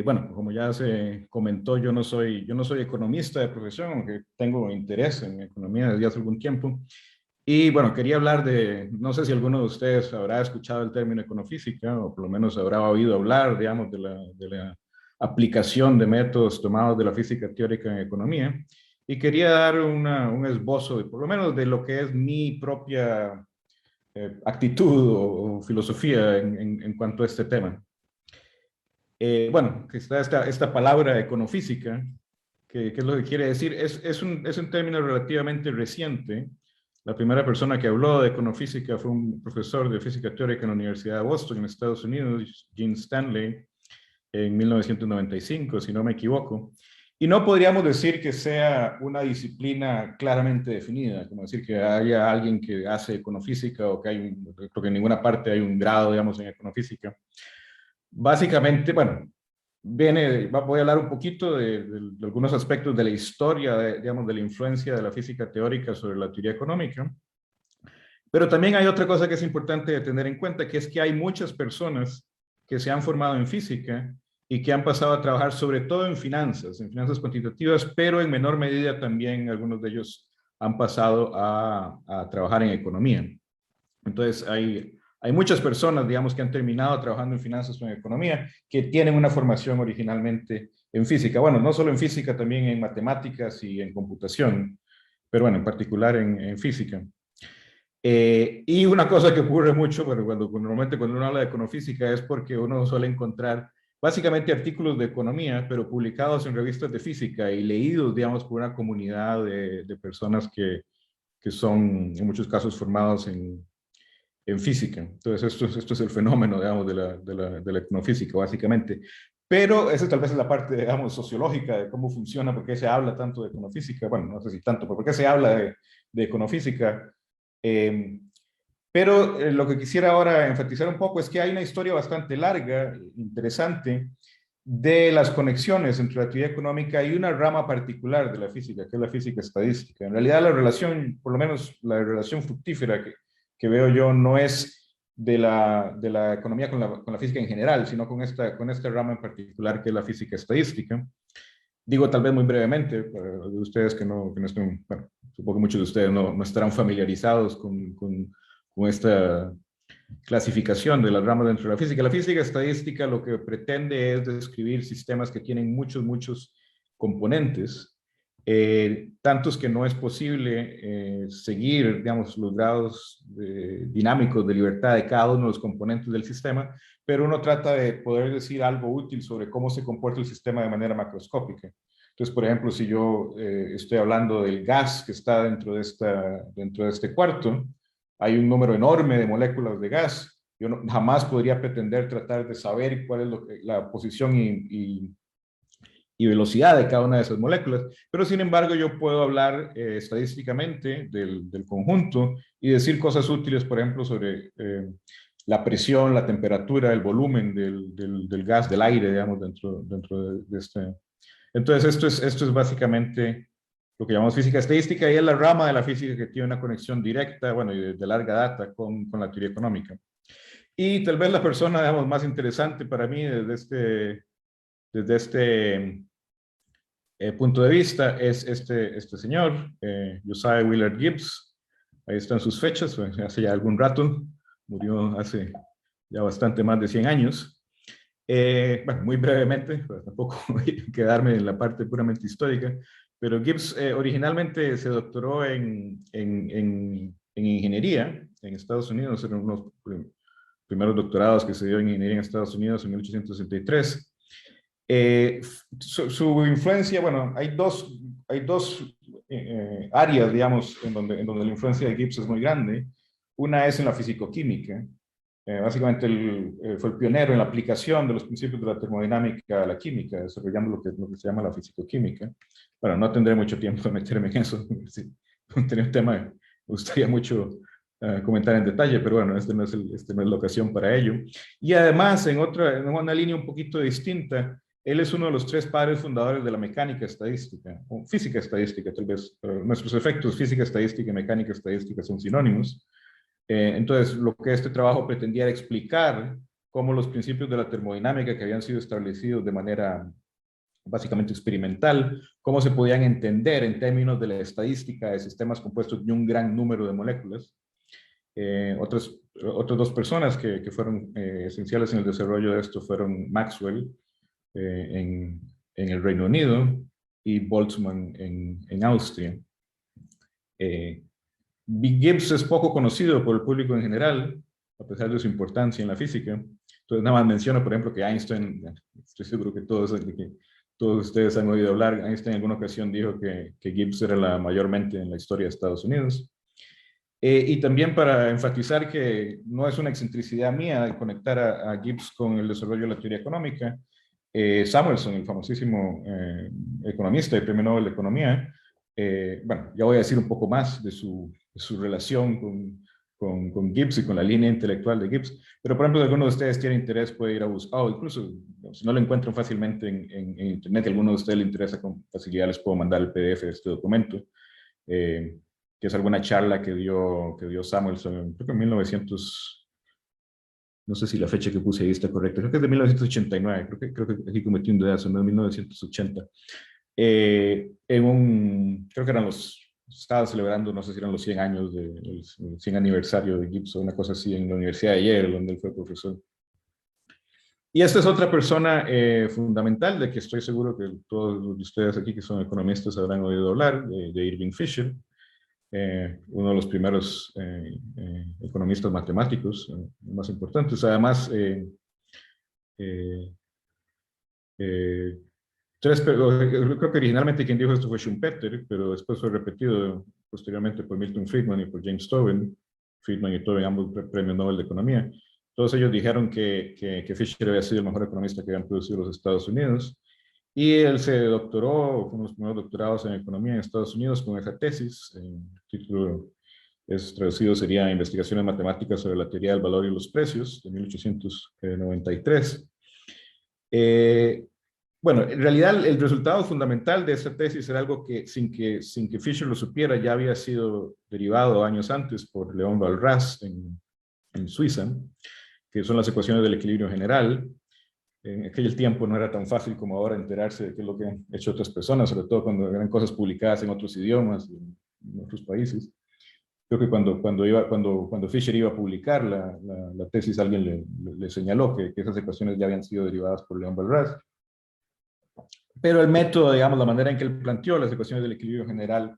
Bueno, como ya se comentó, yo no soy economista de profesión, aunque tengo interés en economía desde hace algún tiempo. Y bueno, quería hablar de, no sé si alguno de ustedes habrá escuchado el término econofísica, o por lo menos habrá oído hablar, digamos, de la aplicación de métodos tomados de la física teórica en economía. Y quería dar un esbozo, por lo menos, de lo que es mi propia actitud o filosofía en cuanto a este tema. Bueno, que está esta palabra econofísica, que es lo que quiere decir, es un término relativamente reciente. La primera persona que habló de econofísica fue un profesor de física teórica en la Universidad de Boston, en Estados Unidos, Gene Stanley, en 1995, si no me equivoco. Y no podríamos decir que sea una disciplina claramente definida, como decir que haya alguien que hace econofísica o que creo que en ninguna parte hay un grado, digamos, en econofísica. Básicamente, bueno, voy a hablar un poquito de algunos aspectos de la historia, digamos, de la influencia de la física teórica sobre la teoría económica. Pero también hay otra cosa que es importante de tener en cuenta, que es que hay muchas personas que se han formado en física y que han pasado a trabajar sobre todo en finanzas cuantitativas, pero en menor medida también algunos de ellos han pasado a trabajar en economía. Entonces, hay muchas personas, digamos, que han terminado trabajando en finanzas o en economía, que tienen una formación originalmente en física. Bueno, no solo en física, también en matemáticas y en computación, pero bueno, en particular en física. Y una cosa que ocurre mucho, bueno, normalmente cuando uno habla de econofísica es porque uno suele encontrar básicamente artículos de economía, pero publicados en revistas de física y leídos, digamos, por una comunidad de personas que son en muchos casos formados en física. Entonces, esto es el fenómeno, digamos, de la econofísica, básicamente. Pero esa tal vez es la parte, digamos, sociológica de cómo funciona, por qué se habla tanto de econofísica. Bueno, no sé si tanto, pero por qué se habla de econofísica. Eh, pero lo que quisiera ahora enfatizar un poco es que hay una historia bastante larga, interesante, de las conexiones entre la teoría económica y una rama particular de la física, que es la física estadística. En realidad la relación, por lo menos la relación fructífera que veo yo, no es de la economía con la física en general, sino con esta rama en particular que es la física estadística. Digo tal vez muy brevemente, para los de ustedes que no estén, bueno, supongo que muchos de ustedes no estarán familiarizados con esta clasificación de las ramas dentro de la física. La física estadística lo que pretende es describir sistemas que tienen muchos componentes, tantos que no es posible seguir, digamos, los grados dinámicos de libertad de cada uno de los componentes del sistema, pero uno trata de poder decir algo útil sobre cómo se comporta el sistema de manera macroscópica. Entonces, por ejemplo, si yo estoy hablando del gas que está dentro de este cuarto, hay un número enorme de moléculas de gas. Yo jamás podría pretender tratar de saber cuál es la posición y velocidad de cada una de esas moléculas, pero sin embargo yo puedo hablar estadísticamente del conjunto y decir cosas útiles, por ejemplo, sobre la presión, la temperatura, el volumen del gas, del aire, digamos, dentro de este. Entonces, esto es básicamente lo que llamamos física estadística y es la rama de la física que tiene una conexión directa, bueno, y de larga data con la teoría económica. Y tal vez la persona, digamos, más interesante para mí desde este punto de vista es este señor, Josiah Willard Gibbs. Ahí están sus fechas, hace ya algún rato, murió hace ya bastante más de 100 años. Bueno, muy brevemente, pues tampoco voy a quedarme en la parte puramente histórica, pero Gibbs originalmente se doctoró en ingeniería en Estados Unidos, eran unos primeros doctorados que se dio en ingeniería en Estados Unidos en 1863. Su influencia, bueno, hay dos áreas, digamos, en donde la influencia de Gibbs es muy grande. Una es en la fisicoquímica. Básicamente él fue el pionero en la aplicación de los principios de la termodinámica a la química, desarrollando lo que se llama la fisicoquímica. Bueno, no tendré mucho tiempo de meterme en eso. Sí, tenía un tema que me gustaría mucho comentar en detalle, pero bueno, este no es la ocasión para ello. Y además, en una línea un poquito distinta, él es uno de los tres padres fundadores de la mecánica estadística, o física estadística, tal vez. Nuestros efectos, física estadística y mecánica estadística son sinónimos. Entonces, lo que este trabajo pretendía era explicar cómo los principios de la termodinámica que habían sido establecidos de manera básicamente experimental, cómo se podían entender en términos de la estadística de sistemas compuestos de un gran número de moléculas. Otras dos personas que fueron esenciales en el desarrollo de esto fueron Maxwell en el Reino Unido y Boltzmann en Austria. Gibbs es poco conocido por el público en general, a pesar de su importancia en la física. Entonces, nada más menciono, por ejemplo, que Einstein, estoy seguro que todos ustedes han oído hablar, Einstein en alguna ocasión dijo que Gibbs era la mayor mente en la historia de Estados Unidos. Y también para enfatizar que no es una excentricidad mía de conectar a Gibbs con el desarrollo de la teoría económica, Samuelson, el famosísimo economista y premio Nobel de Economía, bueno, ya voy a decir un poco más de su relación con Gibbs y con la línea intelectual de Gibbs, pero por ejemplo, si alguno de ustedes tiene interés puede ir a buscar, o incluso si no lo encuentran fácilmente en internet, y a alguno de ustedes le interesa con facilidad, les puedo mandar el PDF de este documento, que es alguna charla que dio Samuelson, creo que en 1900, no sé si la fecha que puse ahí está correcta, creo que es de 1989, creo que aquí cometí un dedazo, no, 1980. Creo que estaba celebrando, no sé si eran los 100 años, el 100 aniversario de Gibbs, o una cosa así, en la Universidad de Yale, donde él fue profesor. Y esta es otra persona fundamental, de que estoy seguro que todos ustedes aquí que son economistas habrán oído hablar, de Irving Fisher, uno de los primeros economistas matemáticos más importantes. Además, creo que originalmente quien dijo esto fue Schumpeter, pero después fue repetido posteriormente por Milton Friedman y por James Tobin. Friedman y Tobin, ambos premios Nobel de Economía. Todos ellos dijeron que Fisher había sido el mejor economista que habían producido los Estados Unidos. Y él se doctoró, fue uno de los primeros doctorados en economía en Estados Unidos con esa tesis. El título traducido sería Investigaciones Matemáticas sobre la Teoría del Valor y los Precios, de 1893. Bueno, en realidad el resultado fundamental de esa tesis era algo que sin que Fisher lo supiera ya había sido derivado años antes por León Walras en Suiza, que son las ecuaciones del equilibrio general. En aquel tiempo no era tan fácil como ahora enterarse de qué es lo que han hecho otras personas, sobre todo cuando eran cosas publicadas en otros idiomas, en otros países. Creo que cuando Fisher iba a publicar la tesis, alguien le señaló que esas ecuaciones ya habían sido derivadas por León Walras. Pero el método, digamos, la manera en que él planteó las ecuaciones del equilibrio general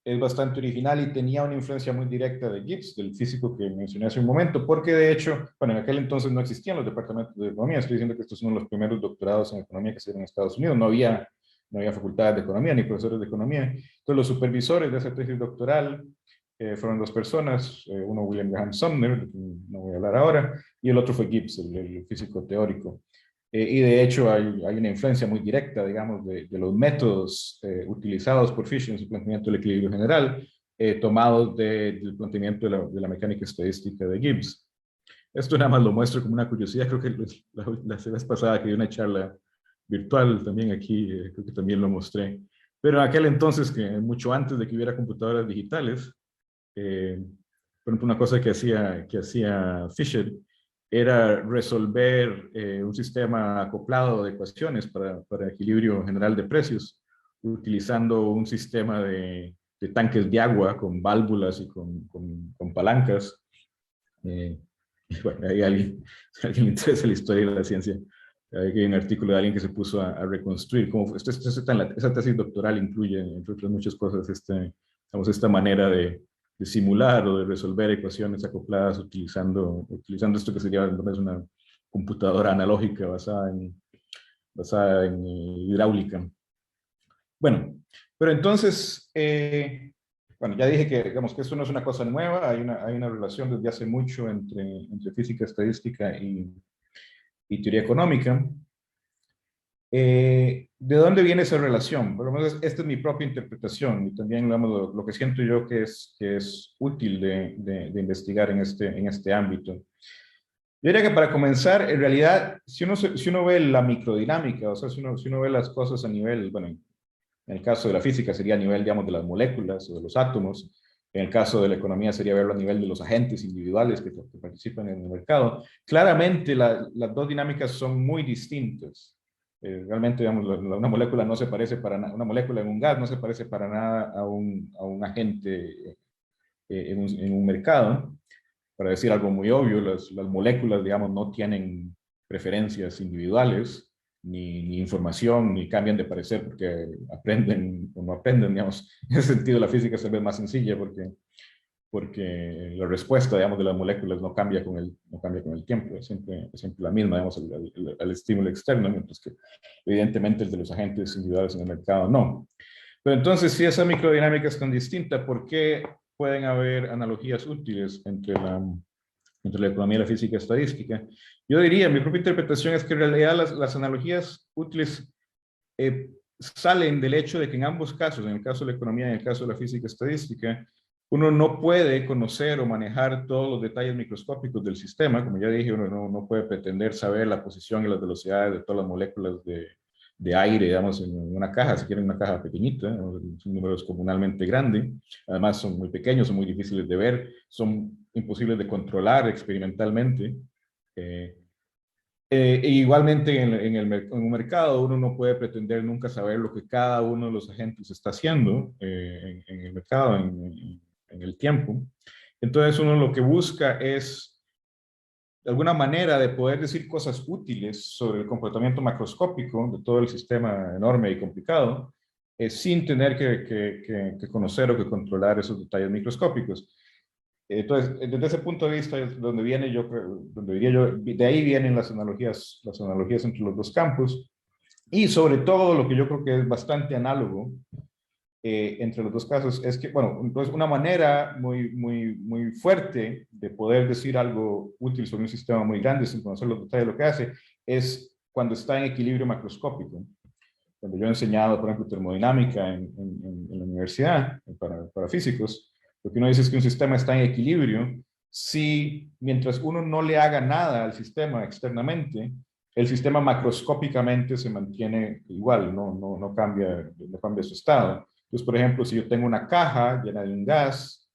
es bastante original y tenía una influencia muy directa de Gibbs, del físico que mencioné hace un momento, porque de hecho, bueno, en aquel entonces no existían los departamentos de economía. Estoy diciendo que estos son los primeros doctorados en economía que se dieron en Estados Unidos. No había facultades de economía ni profesores de economía. Entonces los supervisores de esa tesis doctoral fueron dos personas, uno William Graham Sumner, de quien no voy a hablar ahora, y el otro fue Gibbs, el físico teórico. Y de hecho hay una influencia muy directa, digamos, de los métodos utilizados por Fisher en su planteamiento del equilibrio general, tomados del planteamiento de la mecánica estadística de Gibbs. Esto nada más lo muestro como una curiosidad. Creo que la vez pasada que di una charla virtual también aquí, creo que también lo mostré. Pero en aquel entonces, que mucho antes de que hubiera computadoras digitales, por ejemplo, una cosa que hacía Fisher era resolver un sistema acoplado de ecuaciones para equilibrio general de precios, utilizando un sistema de tanques de agua con válvulas y con palancas. Bueno, hay alguien le interesa la historia de la ciencia. Hay un artículo de alguien que se puso a reconstruir cómo esa tesis doctoral incluye, entre otras muchas cosas, esta manera de simular o de resolver ecuaciones acopladas utilizando esto que sería una computadora analógica basada en hidráulica. Bueno, pero entonces, bueno, ya dije que, digamos, que esto no es una cosa nueva, hay una relación desde hace mucho entre física, estadística y teoría económica. ¿De dónde viene esa relación? Por lo menos esta es mi propia interpretación y también lo que siento yo que es útil de investigar en este ámbito. Yo diría que para comenzar, en realidad, si uno ve la microdinámica, o sea, si uno ve las cosas a nivel, bueno, en el caso de la física sería a nivel, digamos, de las moléculas o de los átomos, En el caso de la economía sería verlo a nivel de los agentes individuales que participan en el mercado. Claramente las dos dinámicas son muy distintas. Realmente, digamos, una molécula no se parece para nada, una molécula en un gas no se parece para nada a un agente en un mercado. Para decir algo muy obvio, las moléculas, digamos, no tienen preferencias individuales, ni información, ni cambian de parecer porque aprenden o no aprenden, digamos. En ese sentido, la física se ve más sencilla porque la respuesta, digamos, de las moléculas no cambia no cambia con el tiempo, es siempre la misma, digamos, al estímulo externo, mientras que evidentemente el de los agentes individuales en el mercado no. Pero entonces, si esa microdinámica es tan distinta, ¿por qué pueden haber analogías útiles entre la economía y la física estadística? Yo diría, mi propia interpretación es que en realidad las analogías útiles salen del hecho de que en ambos casos, en el caso de la economía y en el caso de la física estadística, uno no puede conocer o manejar todos los detalles microscópicos del sistema. Como ya dije, uno no puede pretender saber la posición y las velocidades de todas las moléculas de aire, digamos, en una caja, si quieren una caja pequeñita, ¿no? Son números comunalmente grandes, además son muy pequeños, son muy difíciles de ver, son imposibles de controlar experimentalmente. Igualmente en un mercado uno no puede pretender nunca saber lo que cada uno de los agentes está haciendo en el mercado, en el tiempo. Entonces uno lo que busca es de alguna manera de poder decir cosas útiles sobre el comportamiento macroscópico de todo el sistema enorme y complicado, sin tener que conocer o que controlar esos detalles microscópicos. Entonces, desde ese punto de vista es donde viene donde diría yo, de ahí vienen las analogías entre los dos campos, y sobre todo lo que yo creo que es bastante análogo entre los dos casos es que, bueno, entonces una manera muy fuerte de poder decir algo útil sobre un sistema muy grande sin conocer los detalles de lo que hace es cuando está en equilibrio macroscópico. Cuando yo he enseñado, por ejemplo, termodinámica en la universidad para físicos, lo que uno dice es que un sistema está en equilibrio si mientras uno no le haga nada al sistema externamente, el sistema macroscópicamente se mantiene igual, no cambia su estado. Entonces, por ejemplo, si yo tengo una caja llena de un gas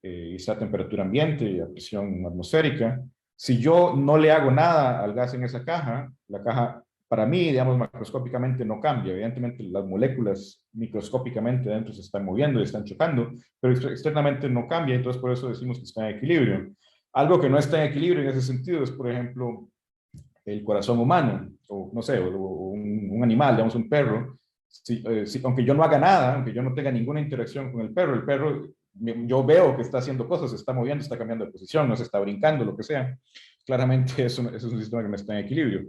y está a temperatura ambiente y a presión atmosférica, si yo no le hago nada al gas en esa caja, la caja para mí, digamos, macroscópicamente no cambia. Evidentemente, las moléculas microscópicamente dentro se están moviendo y están chocando, pero externamente no cambia, entonces por eso decimos que está en equilibrio. Algo que no está en equilibrio en ese sentido es, por ejemplo, el corazón humano, o no sé, o un animal, digamos un perro. Aunque yo no haga nada, aunque yo no tenga ninguna interacción con el perro, yo veo que está haciendo cosas, se está moviendo, está cambiando de posición, no se está brincando, lo que sea. Claramente eso es un sistema que no está en equilibrio.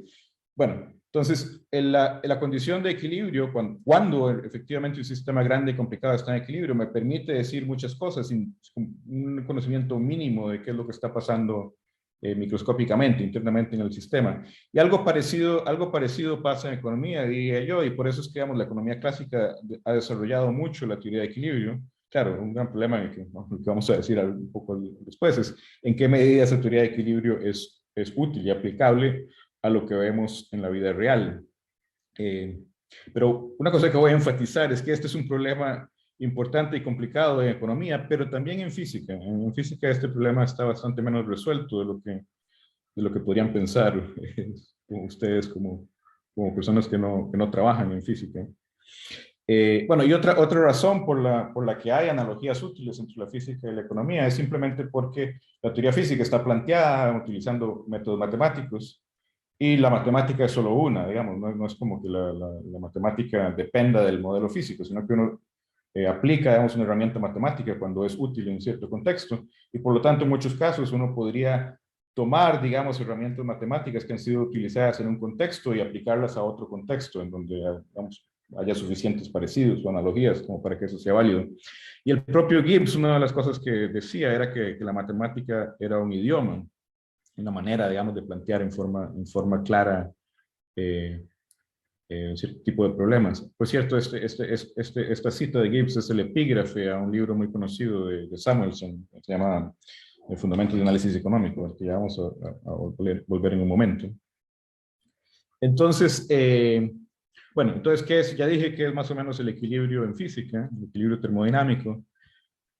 Bueno, entonces, en la condición de equilibrio, cuando efectivamente un sistema grande y complicado está en equilibrio, me permite decir muchas cosas sin un conocimiento mínimo de qué es lo que está pasando microscópicamente, internamente en el sistema. Y algo parecido pasa en economía, diría yo, y por eso es que, digamos, la economía clásica ha desarrollado mucho la teoría de equilibrio. Claro, un gran problema que vamos a decir un poco después es en qué medida esa teoría de equilibrio es útil y aplicable a lo que vemos en la vida real. Pero una cosa que voy a enfatizar es que este es un problema importante y complicado en economía, pero también en física. En física este problema está bastante menos resuelto de lo que podrían pensar ustedes como personas que no trabajan en física. Bueno, y otra razón por la que hay analogías útiles entre la física y la economía es simplemente porque la teoría física está planteada utilizando métodos matemáticos y la matemática es solo una, digamos, no es como que la matemática dependa del modelo físico, sino que uno aplica, digamos, una herramienta matemática cuando es útil en cierto contexto y por lo tanto en muchos casos uno podría tomar, digamos, herramientas matemáticas que han sido utilizadas en un contexto y aplicarlas a otro contexto en donde, digamos, haya suficientes parecidos o analogías como para que eso sea válido. Y el propio Gibbs, una de las cosas que decía era que la matemática era un idioma, una manera, digamos, de plantear en forma clara un cierto tipo de problemas. Por cierto, esta cita de Gibbs es el epígrafe a un libro muy conocido de Samuelson, que se llama Fundamentos de Análisis Económico, al que ya vamos a volver en un momento. Entonces, bueno, entonces, ¿qué es? Ya dije que es más o menos el equilibrio en física, el equilibrio termodinámico.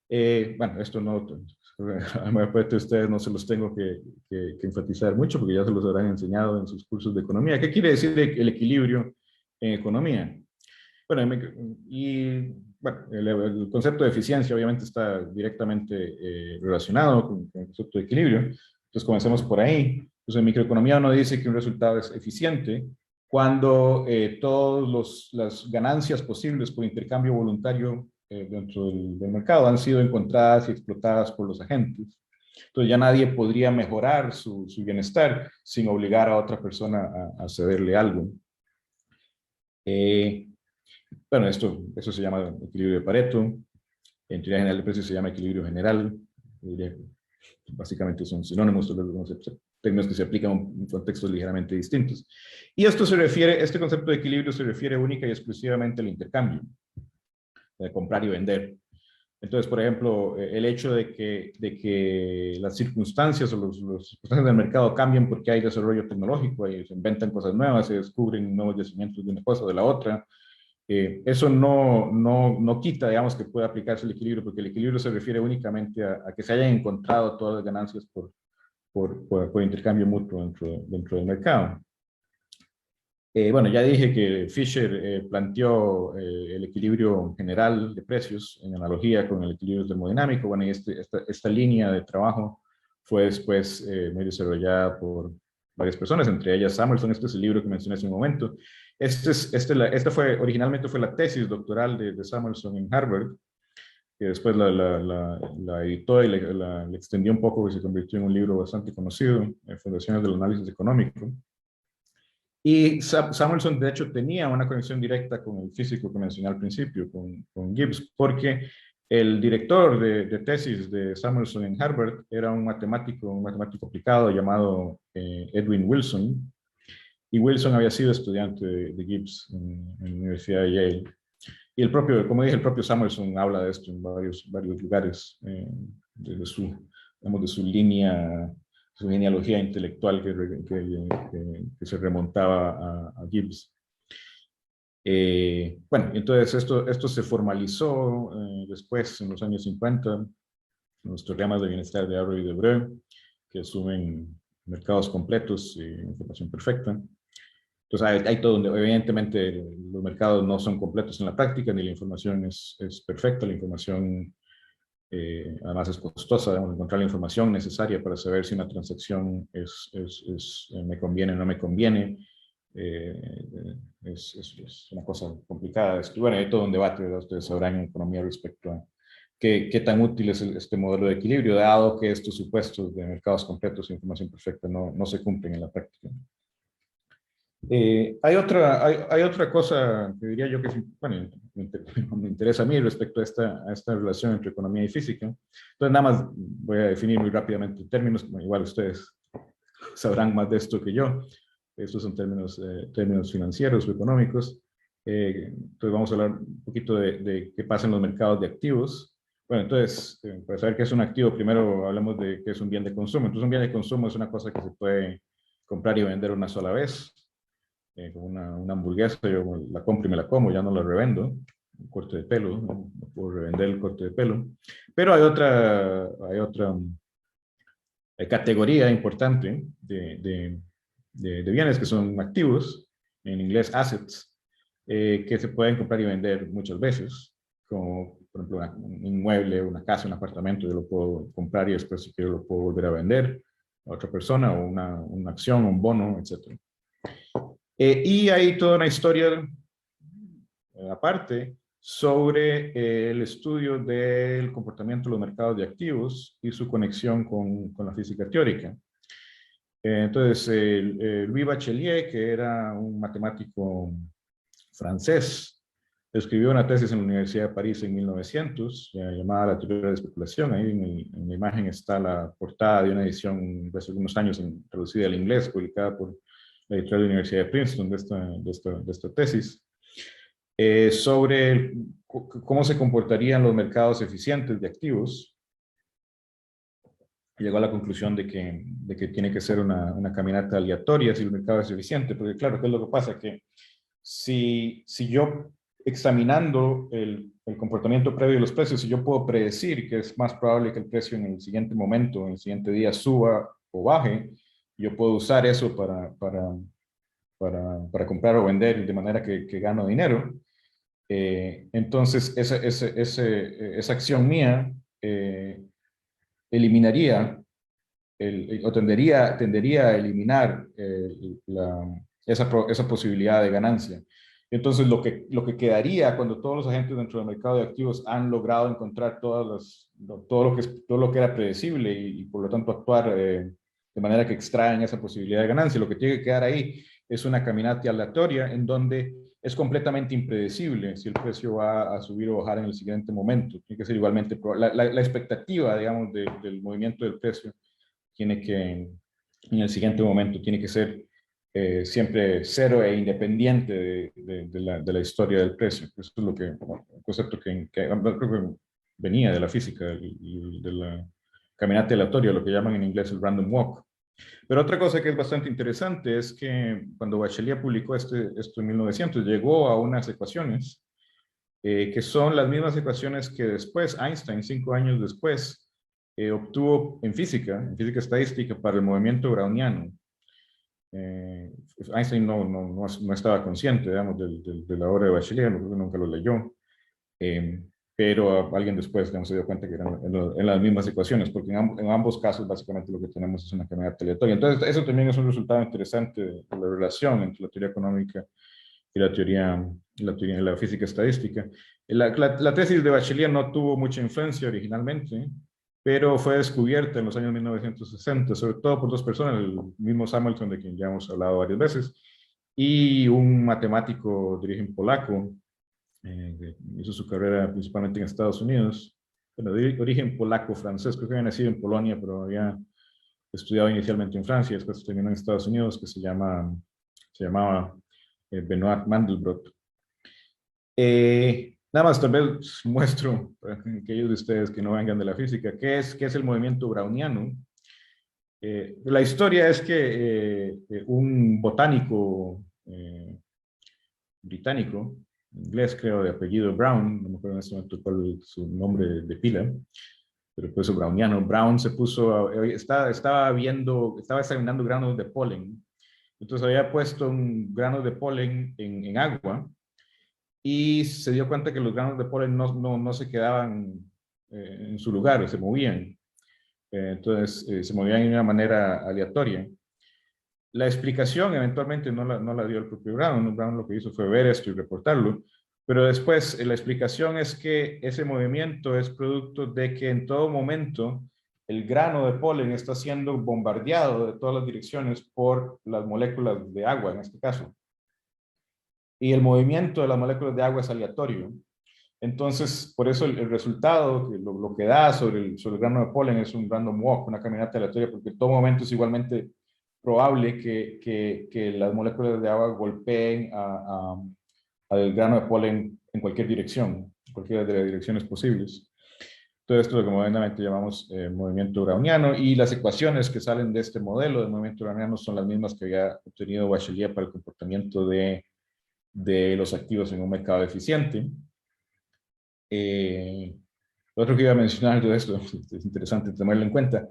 Bueno, esto no, a mayor parte de ustedes no se los tengo que enfatizar mucho porque ya se los habrán enseñado en sus cursos de economía. ¿Qué quiere decir el equilibrio en economía? Bueno, bueno, el concepto de eficiencia obviamente está directamente relacionado con el concepto de equilibrio. Entonces, comencemos por ahí. Entonces, en microeconomía uno dice que un resultado es eficiente cuando todas las ganancias posibles por intercambio voluntario dentro del mercado han sido encontradas y explotadas por los agentes. Entonces, ya nadie podría mejorar su bienestar sin obligar a otra persona a cederle algo. Bueno, eso se llama equilibrio de Pareto. En teoría general de precios se llama equilibrio general. Básicamente son sinónimos, términos que se aplican en contextos ligeramente distintos. Y este concepto de equilibrio se refiere única y exclusivamente al intercambio, de comprar y vender. Entonces, por ejemplo, el hecho de que las circunstancias o los circunstancias del mercado cambian porque hay desarrollo tecnológico, y se inventan cosas nuevas, se descubren nuevos yacimientos de una cosa o de la otra, eso no quita, digamos, que pueda aplicarse el equilibrio, porque el equilibrio se refiere únicamente a que se hayan encontrado todas las ganancias por intercambio mutuo dentro del mercado. Bueno, ya dije que Fisher planteó el equilibrio general de precios en analogía con el equilibrio termodinámico. Bueno, y esta línea de trabajo fue después muy desarrollada por varias personas, entre ellas Samuelson. Este es el libro que mencioné hace un momento. Originalmente fue la tesis doctoral de Samuelson en Harvard, que después la editó y la extendió un poco y se convirtió en un libro bastante conocido, Fundaciones del Análisis Económico. Y Samuelson, de hecho, tenía una conexión directa con el físico que mencioné al principio, con Gibbs, porque el director de tesis de Samuelson en Harvard era un matemático aplicado llamado Edwin Wilson, y Wilson había sido estudiante de Gibbs en la Universidad de Yale. Y como dije, el propio Samuelson habla de esto en varios lugares, de su línea, su genealogía intelectual que se remontaba a Gibbs. Bueno, entonces esto se formalizó después, en los años 50, los teoremas de bienestar de Arrow y de Breu, que asumen mercados completos y información perfecta. Entonces hay todo, evidentemente los mercados no son completos en la práctica, ni la información es perfecta, la información además es costosa, debemos encontrar la información necesaria para saber si una transacción me conviene o no me conviene. Es una cosa complicada. Bueno, hay todo un debate, ¿verdad? Ustedes sabrán en economía respecto a qué tan útil es este modelo de equilibrio, dado que estos supuestos de mercados completos e información perfecta no se cumplen en la práctica. Hay otra cosa que diría yo que bueno, me interesa a mí respecto a esta relación entre economía y física. Entonces, nada más voy a definir muy rápidamente términos, como igual ustedes sabrán más de esto que yo. Estos son términos financieros o económicos. Entonces, vamos a hablar un poquito de qué pasa en los mercados de activos. Bueno, entonces, para saber qué es un activo, primero hablemos de qué es un bien de consumo. Entonces, un bien de consumo es una cosa que se puede comprar y vender una sola vez. Como una hamburguesa, yo la compro y me la como, ya no la revendo, un corte de pelo, no puedo revender el corte de pelo. Pero hay otra categoría importante de bienes que son activos, en inglés assets, que se pueden comprar y vender muchas veces, como por ejemplo un inmueble, una casa, un apartamento, yo lo puedo comprar y después si quiero lo puedo volver a vender a otra persona, o una acción, un bono, etc. Y hay toda una historia aparte sobre el estudio del comportamiento de los mercados de activos y su conexión con la física teórica. Entonces, Louis Bachelier, que era un matemático francés, escribió una tesis en la Universidad de París en 1900, llamada La teoría de la especulación. Ahí en la imagen está la portada de una edición de hace algunos años traducida al inglés, publicada por la editorial de la Universidad de Princeton de esta tesis, sobre cómo se comportarían los mercados eficientes de activos. Llegó a la conclusión de que tiene que ser una caminata aleatoria si el mercado es eficiente, porque claro, ¿qué es lo que pasa? Que si yo examinando el comportamiento previo de los precios, si yo puedo predecir que es más probable que el precio en el siguiente momento, en el siguiente día suba o baje, yo puedo usar eso para comprar o vender de manera que gano dinero. Entonces, esa acción mía eliminaría o tendería a eliminar esa posibilidad de ganancia. Entonces, lo que quedaría cuando todos los agentes dentro del mercado de activos han logrado encontrar todo lo que era predecible y por lo tanto actuar de manera que extraen esa posibilidad de ganancia, lo que tiene que quedar ahí es una caminata aleatoria en donde es completamente impredecible si el precio va a subir o bajar en el siguiente momento. Tiene que ser igualmente, la expectativa, digamos, del movimiento del precio tiene que, en el siguiente momento, tiene que ser siempre cero e independiente de la historia del precio. Eso es lo que, un concepto que creo que venía de la física y de la caminata aleatoria, lo que llaman en inglés el random walk. Pero otra cosa que es bastante interesante es que cuando Bachelier publicó esto en 1900, llegó a unas ecuaciones que son las mismas ecuaciones que después Einstein, 5 años después, obtuvo en física estadística para el movimiento browniano. Einstein no estaba consciente, digamos, de la obra de Bachelier, nunca lo leyó, pero alguien después, digamos, se dio cuenta que eran en las mismas ecuaciones, porque en ambos casos básicamente lo que tenemos es una caminata aleatoria. Entonces, eso también es un resultado interesante de la relación entre la teoría económica y la física estadística. La tesis de Bachelier no tuvo mucha influencia originalmente, pero fue descubierta en los años 1960, sobre todo por dos personas, el mismo Samuelson, de quien ya hemos hablado varias veces, y un matemático de origen polaco, que hizo su carrera principalmente en Estados Unidos, bueno, de origen polaco-francés, creo que había nacido en Polonia, pero había estudiado inicialmente en Francia, después terminó en Estados Unidos, que se llamaba Benoit Mandelbrot. Nada más, tal vez muestro para aquellos de ustedes que no vengan de la física, qué es el movimiento browniano. La historia es que un botánico británico, inglés creo, de apellido Brown, no me acuerdo en este momento cuál es su nombre de pila, pero pues browniano, Brown se puso, estaba examinando granos de polen. Entonces había puesto un grano de polen en agua y se dio cuenta que los granos de polen no se quedaban en su lugar, se movían. Entonces se movían de una manera aleatoria. La explicación eventualmente no la dio el propio Brown. Brown lo que hizo fue ver esto y reportarlo. Pero después la explicación es que ese movimiento es producto de que en todo momento el grano de polen está siendo bombardeado de todas las direcciones por las moléculas de agua, en este caso. Y el movimiento de las moléculas de agua es aleatorio. Entonces, por eso el resultado, lo que da sobre el grano de polen es un random walk, una caminata aleatoria, porque en todo momento es igualmente probable que las moléculas de agua golpeen al grano de polen en cualquier dirección, cualquiera de las direcciones posibles. Todo esto lo que modernamente llamamos movimiento browniano, y las ecuaciones que salen de este modelo de movimiento browniano son las mismas que había obtenido Bachelier para el comportamiento de los activos en un mercado eficiente. Lo otro que iba a mencionar de esto, es interesante tomarlo en cuenta,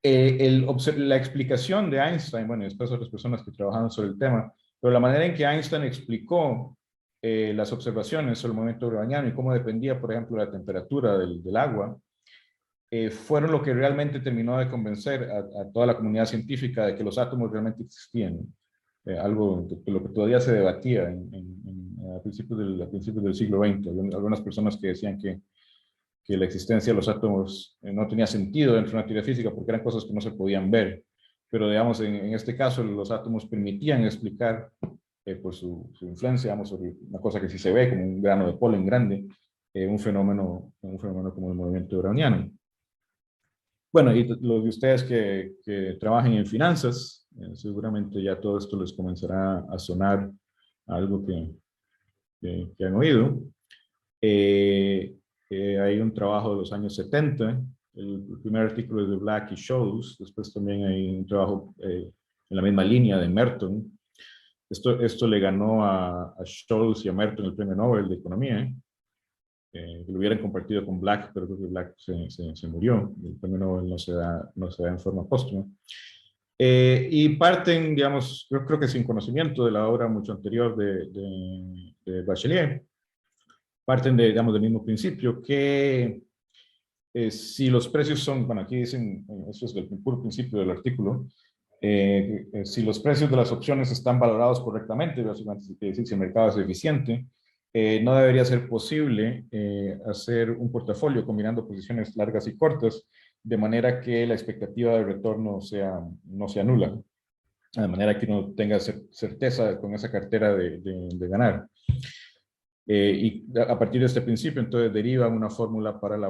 la explicación de Einstein, bueno, y después otras personas que trabajaron sobre el tema, pero la manera en que Einstein explicó las observaciones sobre el movimiento browniano y cómo dependía, por ejemplo, la temperatura del agua, fueron lo que realmente terminó de convencer a toda la comunidad científica de que los átomos realmente existían. Algo de lo que todavía se debatía a principios del siglo XX. Algunas personas que decían que la existencia de los átomos no tenía sentido dentro de una teoría física porque eran cosas que no se podían ver. Pero, digamos, en este caso, los átomos permitían explicar por su influencia, digamos, sobre una cosa que sí se ve, como un grano de polen grande, un fenómeno como el movimiento browniano. Bueno, y los de ustedes que trabajen en finanzas, seguramente ya todo esto les comenzará a sonar algo que han oído. Hay un trabajo de los años 70, el primer artículo es de Black y Scholes, después también hay un trabajo en la misma línea de Merton, Esto le ganó a Scholz y a Merton el premio Nobel de Economía, que lo hubieran compartido con Black, pero creo que Black se murió. El premio Nobel no se da en forma póstuma. Y parten, digamos, yo creo que sin conocimiento de la obra mucho anterior de Bachelier, parten de, digamos, del mismo principio, que si los precios son, bueno, aquí dicen, eso es del puro principio del artículo, si los precios de las opciones están valorados correctamente, básicamente quiere decir si el mercado es eficiente, no debería ser posible hacer un portafolio combinando posiciones largas y cortas, de manera que la expectativa de retorno no sea nula, de manera que uno tenga certeza con esa cartera de ganar. Y a partir de este principio, entonces, deriva una fórmula para la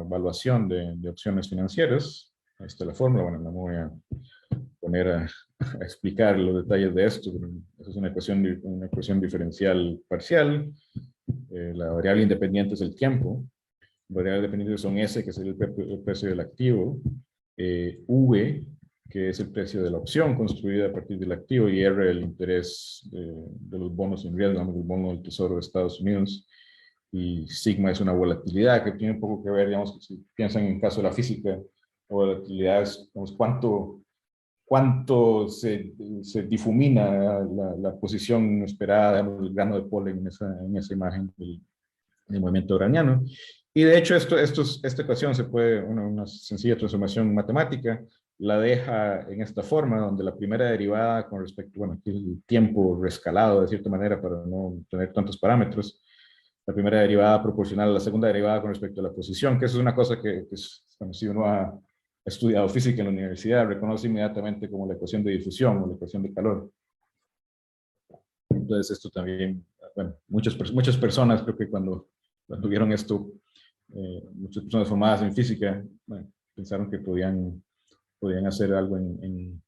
evaluación de opciones financieras. Ahí está la fórmula, bueno, no me voy a poner a explicar los detalles de esto, pero es una ecuación diferencial parcial. La variable independiente es el tiempo. Las variables dependientes son S, que es el precio del activo, V, que es el precio de la opción construida a partir del activo, y R, el interés de los bonos en riesgo, el bono del Tesoro de Estados Unidos, y sigma es una volatilidad que tiene un poco que ver, digamos, si piensan en el caso de la física, volatilidad es, digamos, cuánto se difumina la posición esperada, digamos, el grano de polen en esa imagen del movimiento browniano. Y de hecho, esta ecuación se puede, una sencilla transformación matemática, la deja en esta forma, donde la primera derivada con respecto, bueno, aquí el tiempo rescalado de cierta manera para no tener tantos parámetros, la primera derivada proporcional a la segunda derivada con respecto a la posición, que eso es una cosa que bueno, si uno ha estudiado física en la universidad, reconoce inmediatamente como la ecuación de difusión o la ecuación de calor. Entonces esto también, bueno, muchas personas creo que cuando vieron esto, muchas personas formadas en física, bueno, pensaron que podían hacer algo en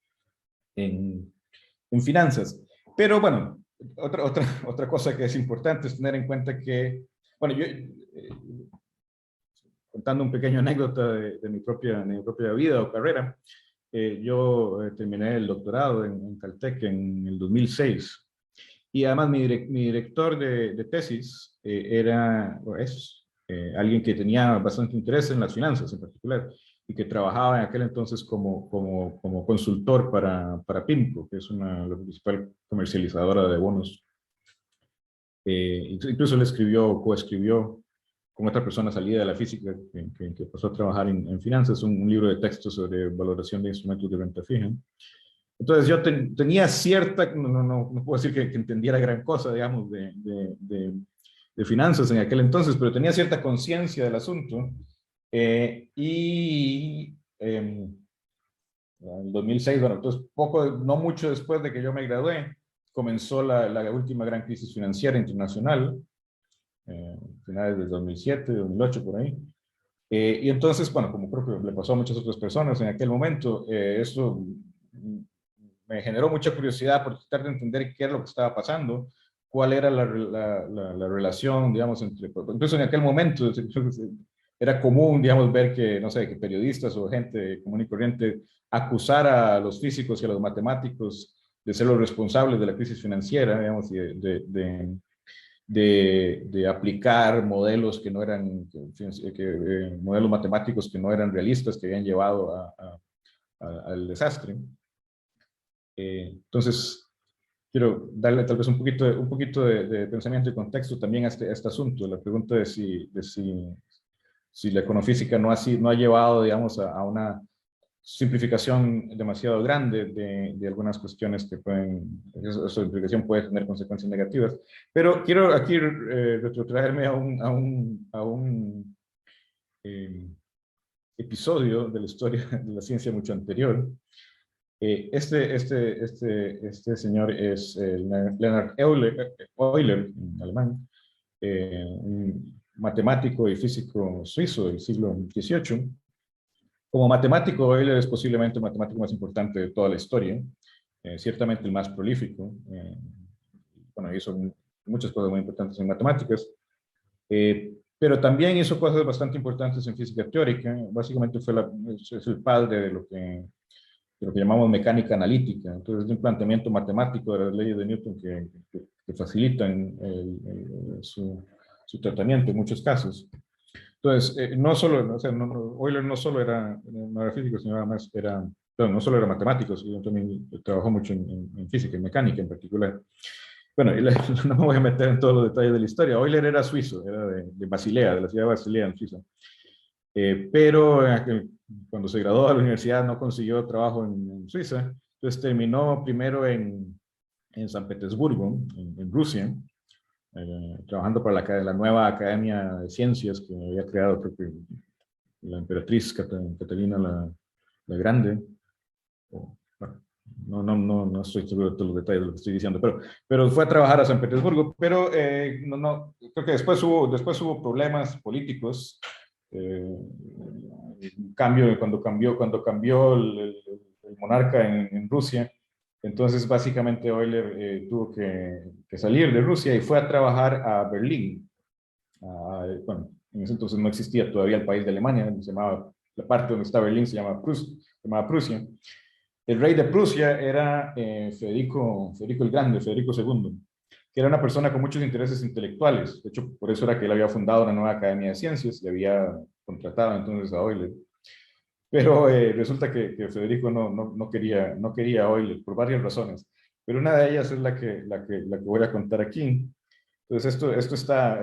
finanzas. Pero bueno, otra cosa que es importante es tener en cuenta que, bueno, yo, contando un pequeño anécdota de mi propia vida o carrera, yo terminé el doctorado en Caltech en el 2006. Y además mi director de tesis era, o es, alguien que tenía bastante interés en las finanzas en particular y que trabajaba en aquel entonces como consultor para PIMCO, que es la principal comercializadora de bonos. Incluso él coescribió con otra persona salida de la física que pasó a trabajar en finanzas, un libro de texto sobre valoración de instrumentos de renta fija. Entonces yo tenía cierta, no puedo decir que entendiera gran cosa, digamos, de finanzas en aquel entonces, pero tenía cierta conciencia del asunto. En 2006, bueno, entonces no mucho después de que yo me gradué, comenzó la última gran crisis financiera internacional, finales del 2007, 2008, por ahí. Y entonces, bueno, como creo que le pasó a muchas otras personas en aquel momento, eso me generó mucha curiosidad por tratar de entender qué era lo que estaba pasando, cuál era la relación, digamos, incluso en aquel momento era común, digamos, ver que, no sé, que periodistas o gente común y corriente acusara a los físicos y a los matemáticos de ser los responsables de la crisis financiera, digamos, y de aplicar modelos que no eran, modelos matemáticos que no eran realistas, que habían llevado al desastre. Entonces, quiero darle tal vez un poquito de pensamiento y contexto también a este asunto. La pregunta de si la econofísica no ha llevado, digamos, a una simplificación demasiado grande de algunas cuestiones que esa simplificación puede tener consecuencias negativas. Pero quiero aquí retrotraerme a un episodio de la historia de la ciencia mucho anterior. Este señor es Leonhard Euler, en alemán, un matemático y físico suizo del siglo XVIII. Como matemático, Euler es posiblemente el matemático más importante de toda la historia, ciertamente el más prolífico. Bueno, hizo muchas cosas muy importantes en matemáticas, pero también hizo cosas bastante importantes en física teórica. Básicamente es el padre de lo que lo que llamamos mecánica analítica. Entonces, es un planteamiento matemático de las leyes de Newton que facilitan su tratamiento en muchos casos. Entonces, no solo, o sea, Euler no era físico, sino además bueno, no solo era matemático, sino también trabajó mucho en física y mecánica en particular. Bueno, no me voy a meter en todos los detalles de la historia. Euler era suizo, era de Basilea, de la ciudad de Basilea, en Suiza. Pero cuando se graduó de la universidad no consiguió trabajo en Suiza, entonces terminó primero en San Petersburgo, en Rusia, trabajando para la nueva Academia de Ciencias que había creado, creo que la emperatriz Catalina la Grande. Bueno, no estoy seguro de todos los detalles de lo que estoy diciendo, pero fue a trabajar a San Petersburgo, pero creo que después hubo problemas políticos. Cuando cambió el monarca en Rusia, entonces básicamente Euler tuvo que salir de Rusia y fue a trabajar a Berlín. Bueno, en ese entonces no existía todavía el país de Alemania, la parte donde está Berlín se llamaba Prusia. El rey de Prusia era Federico el Grande, Federico II, que era una persona con muchos intereses intelectuales. De hecho, por eso era que él había fundado una nueva academia de ciencias y había contratado entonces a Euler. Pero resulta que Federico no quería a Euler por varias razones. Pero una de ellas es la que voy a contar aquí. Entonces, esto está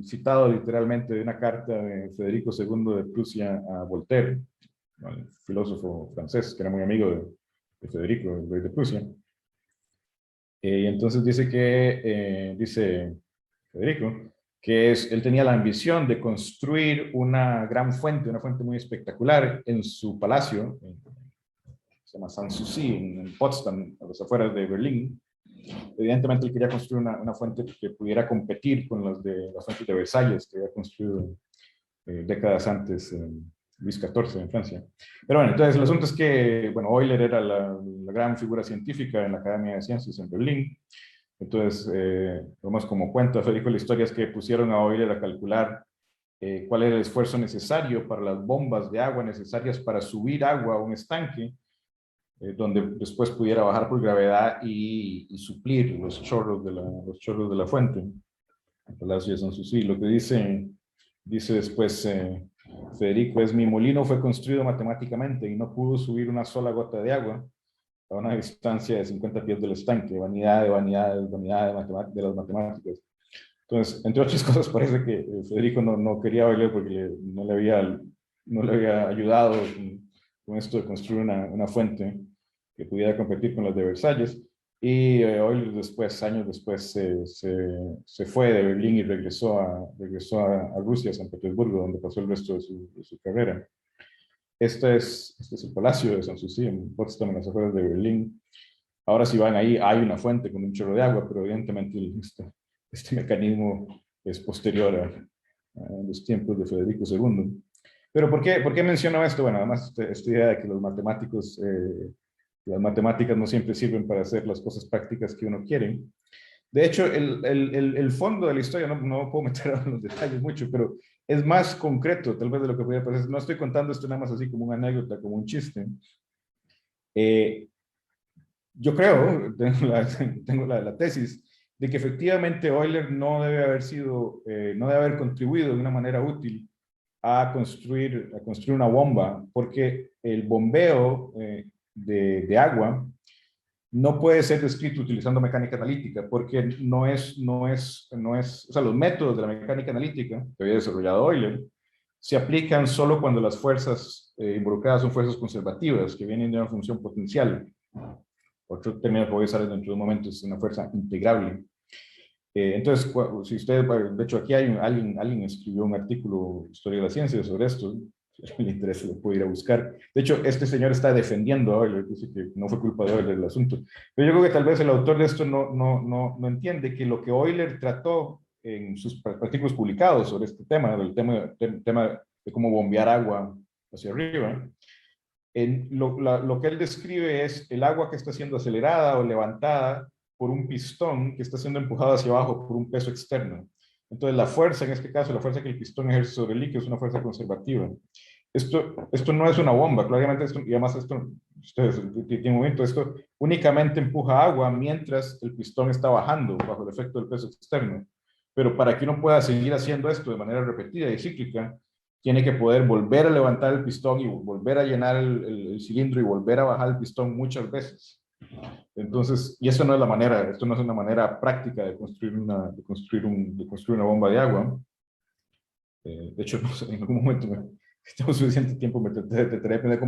citado literalmente de una carta de Federico II de Prusia a Voltaire, el filósofo francés, que era muy amigo de Federico, el rey de Prusia. Y entonces dice Federico, él tenía la ambición de construir una fuente muy espectacular en su palacio, se llama Sanssouci, en Potsdam, a las afueras de Berlín. Evidentemente él quería construir una fuente que pudiera competir con las fuentes de Versalles, que había construido décadas antes Luis XIV en Francia. Pero bueno, entonces el asunto es que, bueno, Euler era la gran figura científica en la Academia de Ciencias en Berlín. Entonces, vamos como cuenta Federico la historia, es que pusieron a Euler a calcular cuál era el esfuerzo necesario para las bombas de agua necesarias para subir agua a un estanque, donde después pudiera bajar por gravedad y suplir los chorros de la fuente. El Palacio de Sanssouci. Lo que dice después Federico es: mi molino fue construido matemáticamente y no pudo subir una sola gota de agua a una distancia de 50 pies del estanque. Vanidad de vanidades, vanidad de las matemáticas. Entonces, entre otras cosas, parece que Federico no quería bailar porque no le había ayudado con esto de construir una fuente que pudiera competir con las de Versalles. Y hoy años después, se fue de Berlín y regresó a Rusia, a San Petersburgo, donde pasó el resto de su carrera. Este es el Palacio de Sanssouci, en Potsdam, en las afueras de Berlín. Ahora si van ahí, hay una fuente con un chorro de agua, pero evidentemente este mecanismo es posterior a los tiempos de Federico II. Pero ¿por qué menciono esto? Bueno, además esta idea de que las matemáticas no siempre sirven para hacer las cosas prácticas que uno quiere. De hecho, el fondo de la historia, no puedo meter en los detalles mucho, pero es más concreto tal vez de lo que podría pasar. No estoy contando esto nada más así como una anécdota, como un chiste. Yo creo, tengo la tesis, de que efectivamente Euler no debe haber contribuido de una manera útil a construir una bomba, porque el bombeo de agua no puede ser descrito utilizando mecánica analítica, porque o sea, los métodos de la mecánica analítica que había desarrollado Euler se aplican solo cuando las fuerzas involucradas son fuerzas conservativas, que vienen de una función potencial. Otro término que voy a usar dentro de un momento es una fuerza integrable. Entonces, si usted, de hecho, aquí alguien escribió un artículo, Historia de la Ciencia, sobre esto. Si le interesa, lo puede ir a buscar. De hecho, este señor está defendiendo a Euler, dice que no fue culpa de Euler el asunto. Pero yo creo que tal vez el autor de esto no entiende que lo que Euler trató en sus artículos publicados sobre este tema, tema de cómo bombear agua hacia arriba, lo que él describe es el agua que está siendo acelerada o levantada por un pistón que está siendo empujado hacia abajo por un peso externo. Entonces la fuerza, en este caso, la fuerza que el pistón ejerce sobre el líquido es una fuerza conservativa. esto no es una bomba, claramente esto, y además esto, ustedes tienen un momento, esto únicamente empuja agua mientras el pistón está bajando bajo el efecto del peso externo. Pero para que uno pueda seguir haciendo esto de manera repetida y cíclica, tiene que poder volver a levantar el pistón y volver a llenar el cilindro y volver a bajar el pistón muchas veces. Entonces, y eso no es la manera, esto no es una manera práctica de construir de construir una bomba de agua. De hecho, no sé, en algún momento tengo suficiente tiempo, me traté de aprender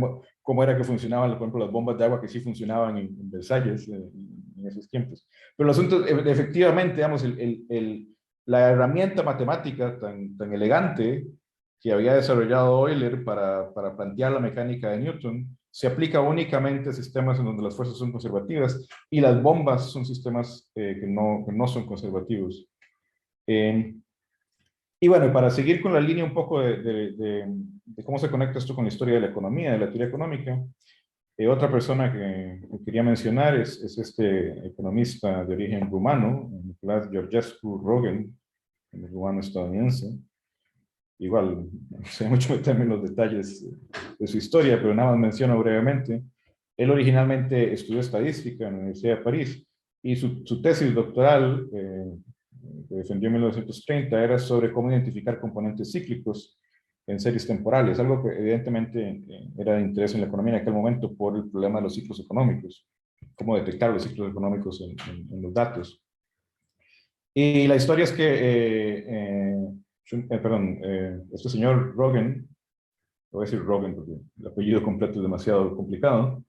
cómo era que funcionaban, por ejemplo, las bombas de agua que sí funcionaban en Versalles en esos tiempos. Pero el asunto, efectivamente, digamos, la herramienta matemática tan elegante que había desarrollado Euler para plantear la mecánica de Newton se aplica únicamente a sistemas en donde las fuerzas son conservativas y las bombas son sistemas que no son conservativos. Eh, y bueno, para seguir con la línea un poco de cómo se conecta esto con la historia de la economía, de la teoría económica, otra persona que quería mencionar es este economista de origen rumano, Nicolás Georgescu Roegen, un rumano estadounidense. Igual, no sé mucho meterme en los detalles de su historia, pero nada más menciono brevemente. Él originalmente estudió estadística en la Universidad de París y su tesis doctoral, que defendió en 1930, era sobre cómo identificar componentes cíclicos en series temporales, algo que evidentemente era de interés en la economía en aquel momento por el problema de los ciclos económicos, cómo detectar los ciclos económicos en los datos. Y la historia es que, este señor Rogan, voy a decir Rogan porque el apellido completo es demasiado complicado,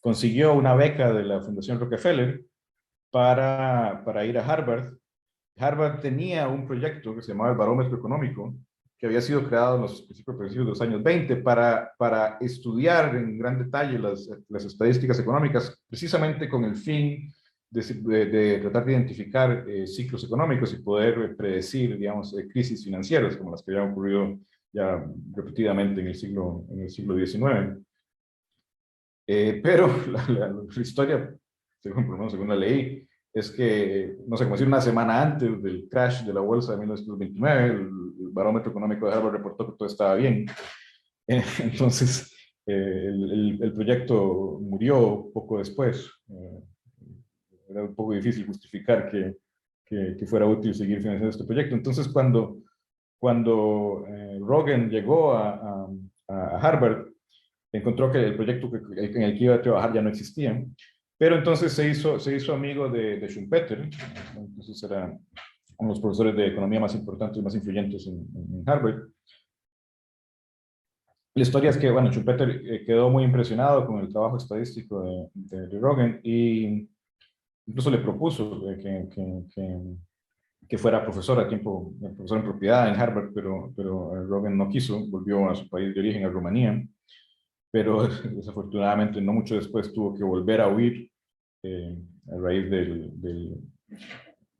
consiguió una beca de la Fundación Rockefeller para ir a Harvard. Harvard tenía un proyecto que se llamaba el Barómetro Económico, que había sido creado en los principios de los años 20 para estudiar en gran detalle las estadísticas económicas, precisamente con el fin de tratar de identificar ciclos económicos y poder predecir, digamos, crisis financieras como las que ya han ocurrido ya repetidamente en el siglo XIX. Pero la historia, según, por lo menos según la leí, es que, no sé, como decir, una semana antes del crash de la bolsa de 1929, el barómetro económico de Harvard reportó que todo estaba bien. Entonces, el proyecto murió poco después. Era un poco difícil justificar que fuera útil seguir financiando este proyecto. Entonces, cuando Rogan llegó a Harvard, encontró que el proyecto en el que iba a trabajar ya no existía, pero entonces se hizo amigo de Schumpeter, entonces era uno de los profesores de economía más importantes y más influyentes en Harvard. La historia es que, bueno, Schumpeter quedó muy impresionado con el trabajo estadístico de Rogan y incluso le propuso que fuera profesor a tiempo, profesor en propiedad en Harvard, pero Rogan no quiso, volvió a su país de origen, a Rumanía, pero desafortunadamente no mucho después tuvo que volver a huir a raíz del,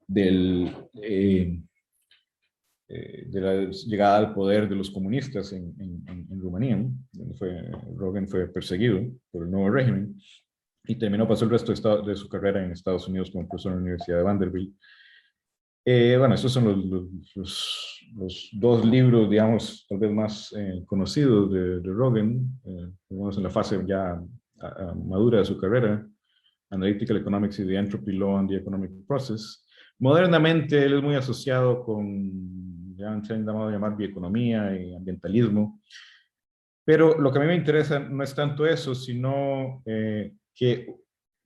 de la llegada al poder de los comunistas en Rumanía, ¿no? Rogan fue perseguido por el nuevo régimen y pasó el resto de su carrera en Estados Unidos como profesor en la Universidad de Vanderbilt. Bueno, estos son los dos libros, digamos, tal vez más conocidos de Rogan, en la fase ya madura de su carrera, Analytical Economics y The Entropy Law and the Economic Process. Modernamente él es muy asociado con, ya se han llamado a llamar bioeconomía y ambientalismo, pero lo que a mí me interesa no es tanto eso, sino que,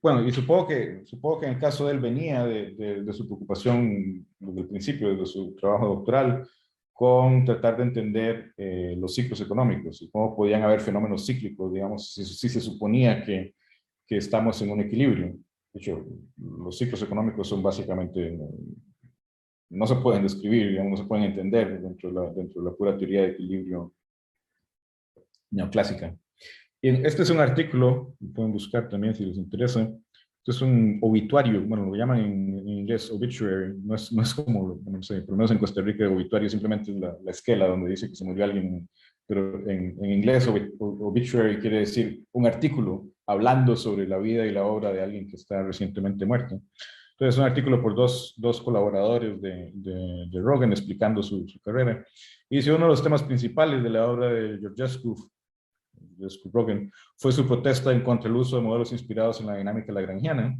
bueno, y supongo que en el caso de él venía de su preocupación desde el principio, de su trabajo doctoral, con tratar de entender los ciclos económicos y cómo podían haber fenómenos cíclicos, digamos, si se suponía que estamos en un equilibrio. De hecho, los ciclos económicos son básicamente, no se pueden describir, digamos, no se pueden entender dentro de la pura teoría de equilibrio neoclásica. Y este es un artículo, lo pueden buscar también si les interesa. Esto es un obituario, bueno, lo llaman en inglés obituary, no es como, no sé, por lo menos en Costa Rica obituario simplemente es la esquela donde dice que se murió alguien, pero en inglés obituary quiere decir un artículo hablando sobre la vida y la obra de alguien que está recientemente muerto. Entonces, un artículo por dos colaboradores de Rogan explicando su carrera. Y dice, uno de los temas principales de la obra de Georgescu Rogan fue su protesta en contra del uso de modelos inspirados en la dinámica lagrangiana.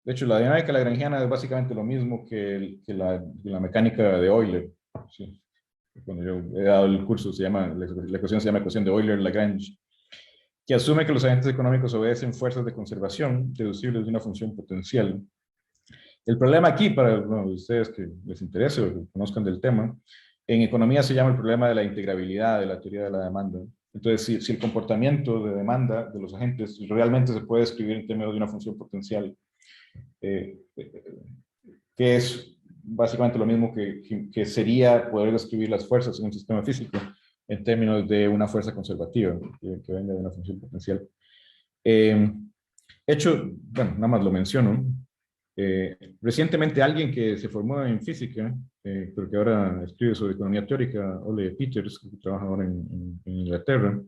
De hecho, la dinámica lagrangiana es básicamente lo mismo que la mecánica de Euler. Sí. Cuando yo he dado el curso, la ecuación se llama ecuación de Euler-Lagrange, que asume que los agentes económicos obedecen fuerzas de conservación deducibles de una función potencial. El problema aquí, para ustedes que les interese o que conozcan del tema, en economía se llama el problema de la integrabilidad de la teoría de la demanda. Entonces, si el comportamiento de demanda de los agentes realmente se puede escribir en términos de una función potencial, que es básicamente lo mismo que sería poder describir las fuerzas en un sistema físico en términos de una fuerza conservativa que venga de una función potencial. Bueno, nada más lo menciono. Recientemente alguien que se formó en física, pero que ahora escribe sobre economía teórica, Ole Peters, que trabaja ahora en Inglaterra,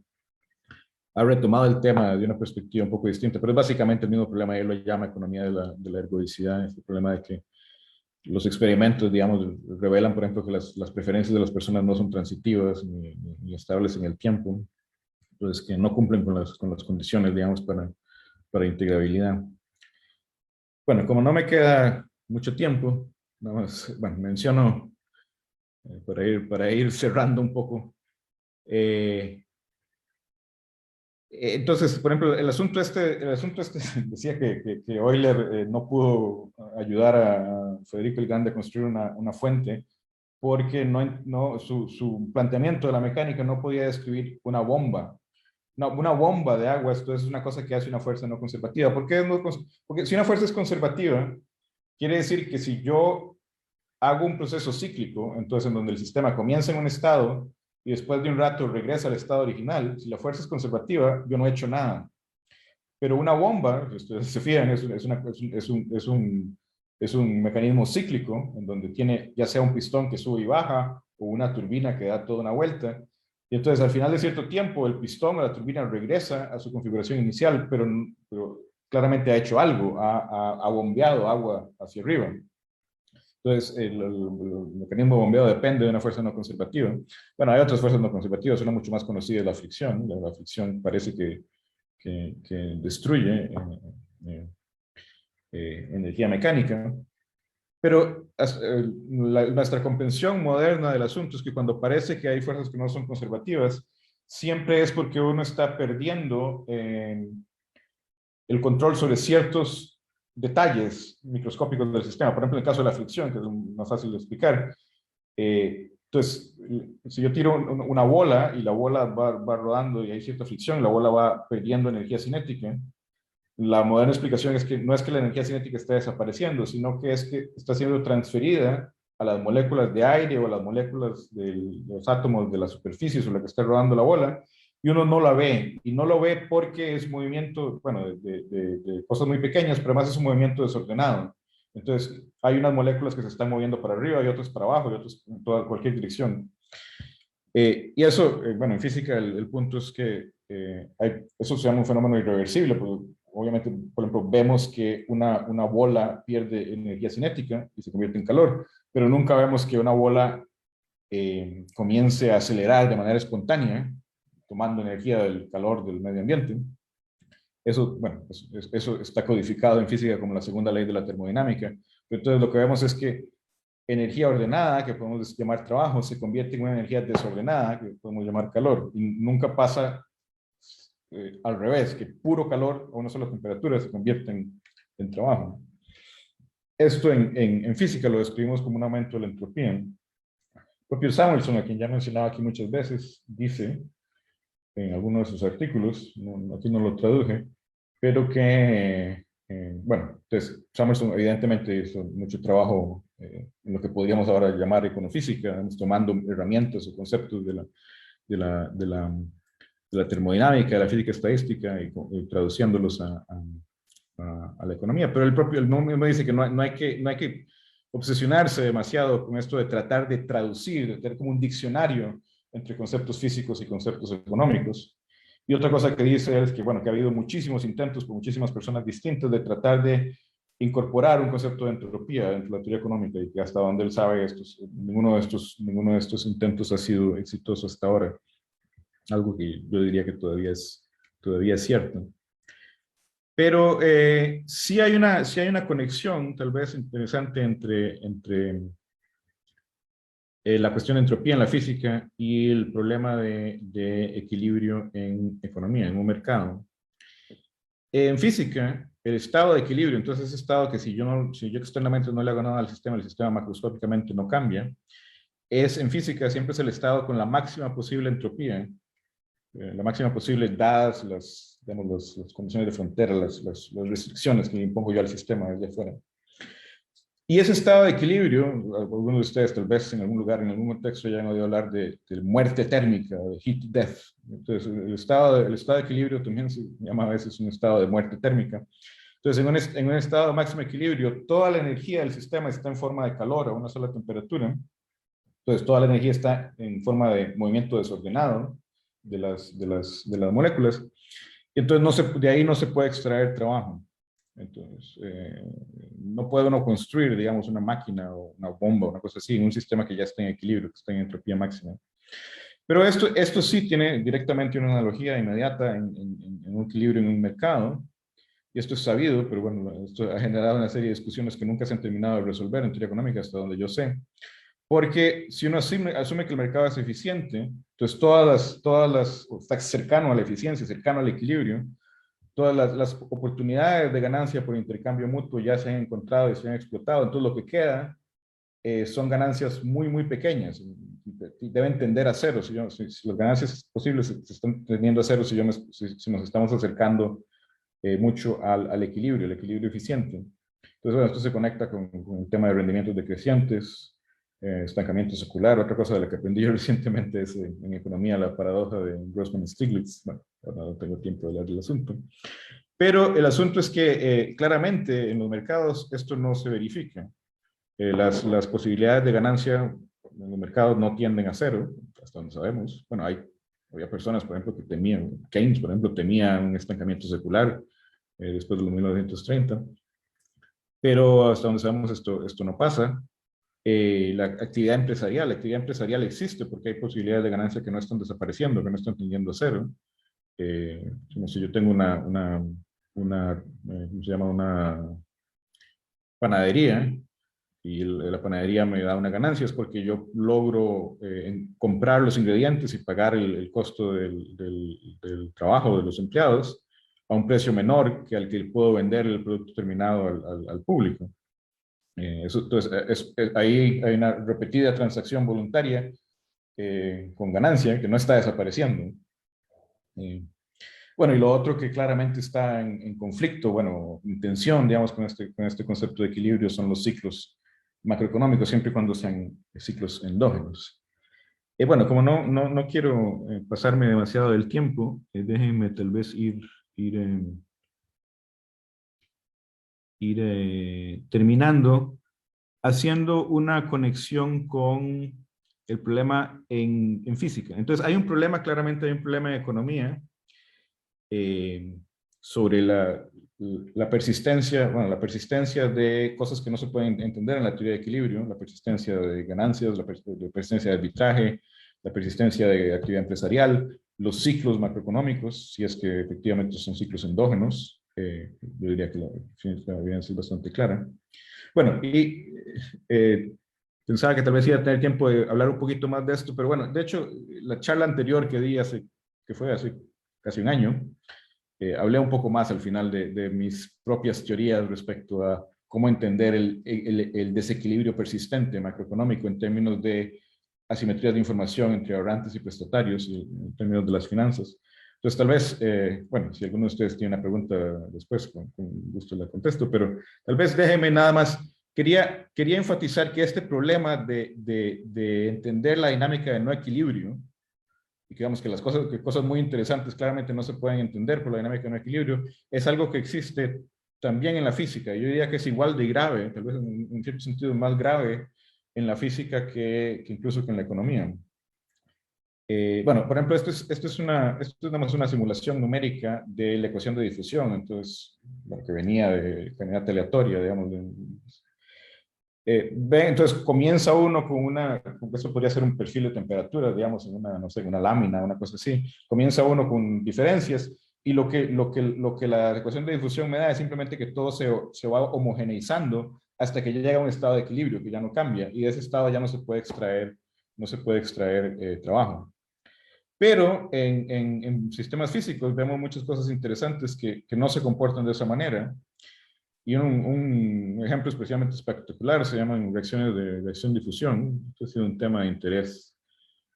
ha retomado el tema de una perspectiva un poco distinta, pero es básicamente el mismo problema. Él lo llama economía de la ergodicidad, este problema de que los experimentos, digamos, revelan, por ejemplo, que las preferencias de las personas no son transitivas ni estables en el tiempo, entonces que no cumplen con las condiciones, digamos, para integrabilidad. Bueno, como no me queda mucho tiempo, nada más, bueno, menciono para ir cerrando un poco. Entonces, por ejemplo, el asunto este decía que Euler no pudo ayudar a Federico el Grande a construir una fuente porque su planteamiento de la mecánica no podía describir una bomba. No, una bomba de agua, esto es una cosa que hace una fuerza no conservativa. ¿Por qué porque si una fuerza es conservativa, quiere decir que si yo hago un proceso cíclico, entonces en donde el sistema comienza en un estado y después de un rato regresa al estado original, si la fuerza es conservativa, yo no he hecho nada. Pero una bomba, ustedes se fijan, es un mecanismo cíclico en donde tiene ya sea un pistón que sube y baja o una turbina que da toda una vuelta. Y entonces al final de cierto tiempo el pistón o la turbina regresa a su configuración inicial, pero claramente ha hecho algo, ha bombeado agua hacia arriba. Entonces, el mecanismo de bombeo depende de una fuerza no conservativa. Bueno, hay otras fuerzas no conservativas, una mucho más conocida es la fricción. La fricción parece que destruye energía mecánica. Pero nuestra comprensión moderna del asunto es que cuando parece que hay fuerzas que no son conservativas, siempre es porque uno está perdiendo el control sobre ciertos detalles microscópicos del sistema. Por ejemplo, en el caso de la fricción, que es más fácil de explicar. Entonces, si yo tiro una bola y la bola va rodando y hay cierta fricción, la bola va perdiendo energía cinética. La moderna explicación es que no es que la energía cinética esté desapareciendo, sino que es que está siendo transferida a las moléculas de aire o a las moléculas de los átomos de la superficie sobre la que está rodando la bola, y uno no la ve, y no lo ve porque es movimiento, bueno, de cosas muy pequeñas, pero además es un movimiento desordenado. Entonces, hay unas moléculas que se están moviendo para arriba y otras para abajo y otras en cualquier dirección. Y eso, bueno, en física el punto es que eso se llama un fenómeno irreversible, porque obviamente, por ejemplo, vemos que una bola pierde energía cinética y se convierte en calor, pero nunca vemos que una bola comience a acelerar de manera espontánea, tomando energía del calor del medio ambiente. Eso, bueno, eso está codificado en física como la segunda ley de la termodinámica. Pero entonces lo que vemos es que energía ordenada, que podemos llamar trabajo, se convierte en una energía desordenada, que podemos llamar calor, y nunca pasa al revés, que puro calor a una sola temperatura se convierte en trabajo. Esto en física lo describimos como un aumento de la entropía. El propio Samuelson, a quien ya mencionaba aquí muchas veces, dice en algunos de sus artículos, aquí no lo traduje, pero que, bueno, entonces Samuelson evidentemente hizo mucho trabajo en lo que podríamos ahora llamar econofísica, tomando herramientas o conceptos de la termodinámica, de la física estadística y traduciéndolos a la economía. Pero el mismo dice que no hay que obsesionarse demasiado con esto de tratar de traducir, de tener como un diccionario entre conceptos físicos y conceptos económicos. Y otra cosa que dice es que, bueno, que ha habido muchísimos intentos por muchísimas personas distintas de tratar de incorporar un concepto de entropía dentro de la teoría económica y que hasta donde él sabe, ninguno de estos intentos ha sido exitoso hasta ahora. Algo que yo diría que todavía es cierto. Pero sí hay una conexión tal vez interesante entre la cuestión de entropía en la física y el problema de equilibrio en economía, en un mercado. En física, el estado de equilibrio, entonces ese estado que si yo externamente no le hago nada al sistema, el sistema macroscópicamente no cambia, en física siempre es el estado con la máxima posible entropía, la máxima posible dadas digamos, las condiciones de frontera, las restricciones que le impongo yo al sistema desde afuera. Y ese estado de equilibrio, algunos de ustedes tal vez en algún lugar, en algún contexto ya han oído hablar de muerte térmica, de heat death. Entonces, el estado de equilibrio también se llama a veces un estado de muerte térmica. Entonces, en un estado de máximo equilibrio, toda la energía del sistema está en forma de calor a una sola temperatura. Entonces, toda la energía está en forma de movimiento desordenado de las moléculas. Entonces, de ahí no se puede extraer trabajo. Entonces, no puede uno construir, digamos, una máquina o una bomba, una cosa así, en un sistema que ya está en equilibrio, que está en entropía máxima. Pero esto sí tiene directamente una analogía inmediata en un equilibrio en un mercado, y esto es sabido, pero bueno, esto ha generado una serie de discusiones que nunca se han terminado de resolver en teoría económica, hasta donde yo sé. Porque si uno asume que el mercado es eficiente, entonces está cercano a la eficiencia, cercano al equilibrio, todas las oportunidades de ganancia por intercambio mutuo ya se han encontrado y se han explotado, entonces lo que queda son ganancias muy, muy pequeñas, y deben tender a cero, si las ganancias posibles se están tendiendo a cero si nos estamos acercando mucho al equilibrio, el equilibrio eficiente. Entonces, bueno, esto se conecta con el tema de rendimientos decrecientes, estancamiento secular. Otra cosa de la que aprendí yo recientemente es en economía la paradoja de Grossman-Stiglitz. Bueno, ahora no tengo tiempo de hablar del asunto. Pero el asunto es que claramente en los mercados esto no se verifica. Las posibilidades de ganancia en los mercados no tienden a cero, hasta donde sabemos. Bueno, había personas, por ejemplo, que temían, Keynes, por ejemplo, temía un estancamiento secular después de los 1930, pero hasta donde sabemos esto no pasa. La actividad empresarial existe porque hay posibilidades de ganancia que no están desapareciendo, que no están tendiendo a cero. Si yo tengo ¿cómo se llama? Una panadería, y la panadería me da una ganancia, es porque yo logro comprar los ingredientes y pagar el costo del trabajo de los empleados a un precio menor que al que puedo vender el producto terminado al público. Entonces, ahí hay una repetida transacción voluntaria con ganancia que no está desapareciendo. Bueno, y lo otro que claramente está en conflicto, bueno, en tensión, digamos, con este concepto de equilibrio son los ciclos macroeconómicos, siempre y cuando sean ciclos endógenos. Bueno, como no quiero pasarme demasiado del tiempo, déjenme tal vez ir terminando haciendo una conexión con el problema en física. Entonces, claramente hay un problema de economía eh, sobre la persistencia, bueno, la persistencia de cosas que no se pueden entender en la teoría de equilibrio, la persistencia de ganancias, la persistencia de arbitraje, la persistencia de actividad empresarial, los ciclos macroeconómicos, si es que efectivamente son ciclos endógenos, yo diría que la evidencia es bastante clara. Bueno, y pensaba que tal vez iba a tener tiempo de hablar un poquito más de esto, pero bueno, de hecho, la charla anterior que di que fue hace casi un año, hablé un poco más al final de mis propias teorías respecto a cómo entender el desequilibrio persistente macroeconómico en términos de asimetrías de información entre ahorrantes y prestatarios, y en términos de las finanzas. Entonces, tal vez, bueno, si alguno de ustedes tiene una pregunta después, con gusto la contesto, pero tal vez déjenme nada más. Quería enfatizar que este problema de entender la dinámica de no equilibrio, y que digamos que cosas muy interesantes claramente no se pueden entender por la dinámica de no equilibrio, es algo que existe también en la física. Yo diría que es igual de grave, tal vez en cierto sentido más grave en la física que incluso que en la economía. Bueno, por ejemplo, esto es nada más una simulación numérica de la ecuación de difusión, entonces, bueno, que venía de general aleatoria, digamos. Entonces comienza uno con eso podría ser un perfil de temperatura, digamos, en una, no sé, una lámina, una cosa así. Comienza uno con diferencias y lo que la ecuación de difusión me da es simplemente que todo se va homogeneizando hasta que llega a un estado de equilibrio que ya no cambia y de ese estado ya no se puede extraer trabajo. Pero en sistemas físicos vemos muchas cosas interesantes que no se comportan de esa manera. Y un ejemplo especialmente espectacular se llaman reacciones de reacción-difusión. Esto ha sido un tema de interés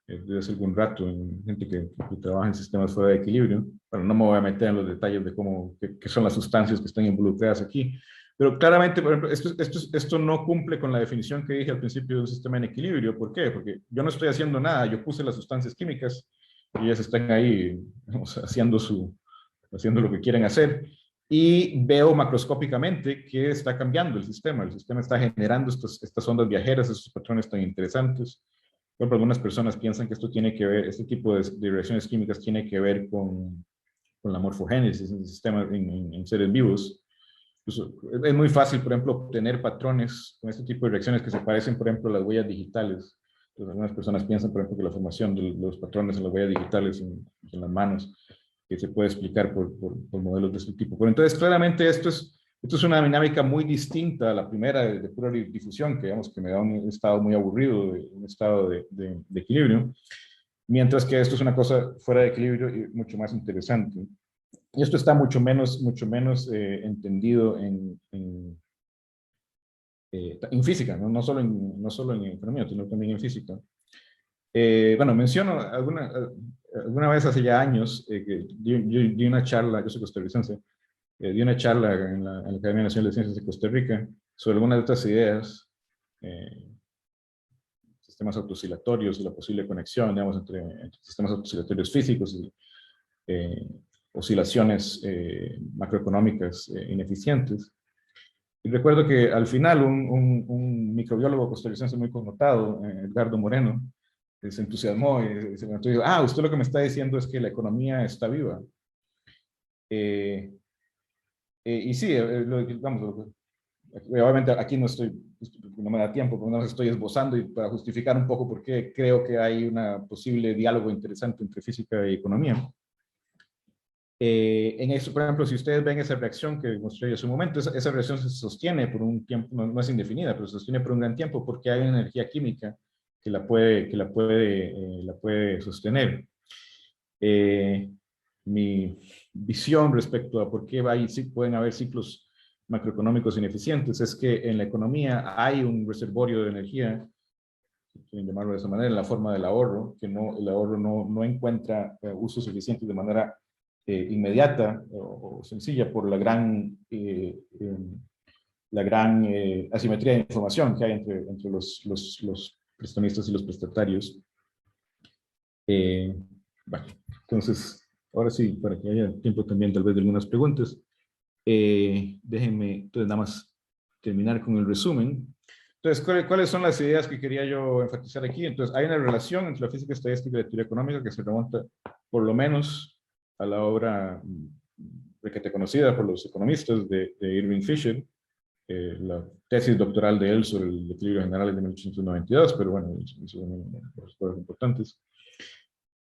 desde hace algún rato en gente que trabaja en sistemas fuera de equilibrio. Bueno, no me voy a meter en los detalles de qué son las sustancias que están involucradas aquí, pero claramente, por ejemplo, esto no cumple con la definición que dije al principio de un sistema en equilibrio. ¿Por qué? Porque yo no estoy haciendo nada, yo puse las sustancias químicas y ellas están ahí, o sea, haciendo lo que quieren hacer y veo macroscópicamente que está cambiando el sistema. El sistema está generando estas ondas viajeras, estos patrones tan interesantes. Por ejemplo, algunas personas piensan que esto tiene que ver, este tipo de reacciones químicas tiene que ver con la morfogénesis en el sistema, en seres vivos. Pues, es muy fácil, por ejemplo, obtener patrones con este tipo de reacciones que se parecen, por ejemplo, a las huellas digitales. Entonces, algunas personas piensan, por ejemplo, que la formación de los patrones en las huellas digitales en las manos que se puede explicar por modelos de este tipo. Pero entonces, claramente, esto es una dinámica muy distinta a la primera de pura difusión, que digamos que me da un estado muy aburrido, un estado de equilibrio, mientras que esto es una cosa fuera de equilibrio y mucho más interesante. Y esto está mucho menos entendido en física, ¿no? No solo en economía, sino también en física. Bueno, menciono alguna vez hace ya años que di una charla, yo soy costarricense, di una charla en la Academia Nacional de Ciencias de Costa Rica sobre algunas de estas ideas, eh, sistemas autooscilatorios y la posible conexión, digamos, entre sistemas autooscilatorios físicos y eh, oscilaciones macroeconómicas ineficientes. Y recuerdo que al final un microbiólogo costarricense muy connotado, Edgardo Moreno, se entusiasmó y se levantó y dijo, usted lo que me está diciendo es que la economía está viva. Y sí, vamos, obviamente aquí no me da tiempo, pero no estoy esbozando y para justificar un poco por qué creo que hay un posible diálogo interesante entre física y economía. En eso, por ejemplo, si ustedes ven esa reacción que mostré hace un momento, esa reacción se sostiene por un tiempo, no es indefinida, pero se sostiene por un gran tiempo porque hay una energía química que la puede sostener. Mi visión respecto a por qué pueden haber ciclos macroeconómicos ineficientes es que en la economía hay un reservorio de energía, si quieren llamarlo de esa manera, en la forma del ahorro, que el ahorro no encuentra uso suficiente de manera inmediata o sencilla por la gran asimetría de información que hay entre los prestamistas y los prestatarios. Bueno, entonces, ahora sí, para que haya tiempo también tal vez de algunas preguntas, déjenme entonces nada más terminar con el resumen. Entonces, ¿cuáles son las ideas que quería yo enfatizar aquí? Entonces, hay una relación entre la física estadística y la teoría económica que se remonta por lo menos a la obra requete conocida por los economistas de Irving Fisher, la tesis doctoral de él sobre el equilibrio general es de 1892, pero bueno, son las cosas importantes.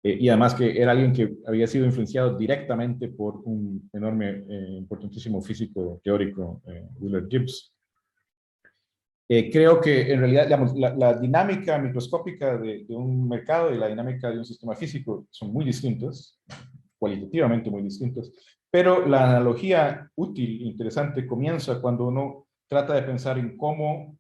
Y además que era alguien que había sido influenciado directamente por un enorme, importantísimo físico teórico, Willard Gibbs. Creo que en realidad, digamos, la dinámica microscópica de un mercado y la dinámica de un sistema físico son muy distintas, cualitativamente muy distintas, pero la analogía útil, interesante, comienza cuando uno trata de pensar en cómo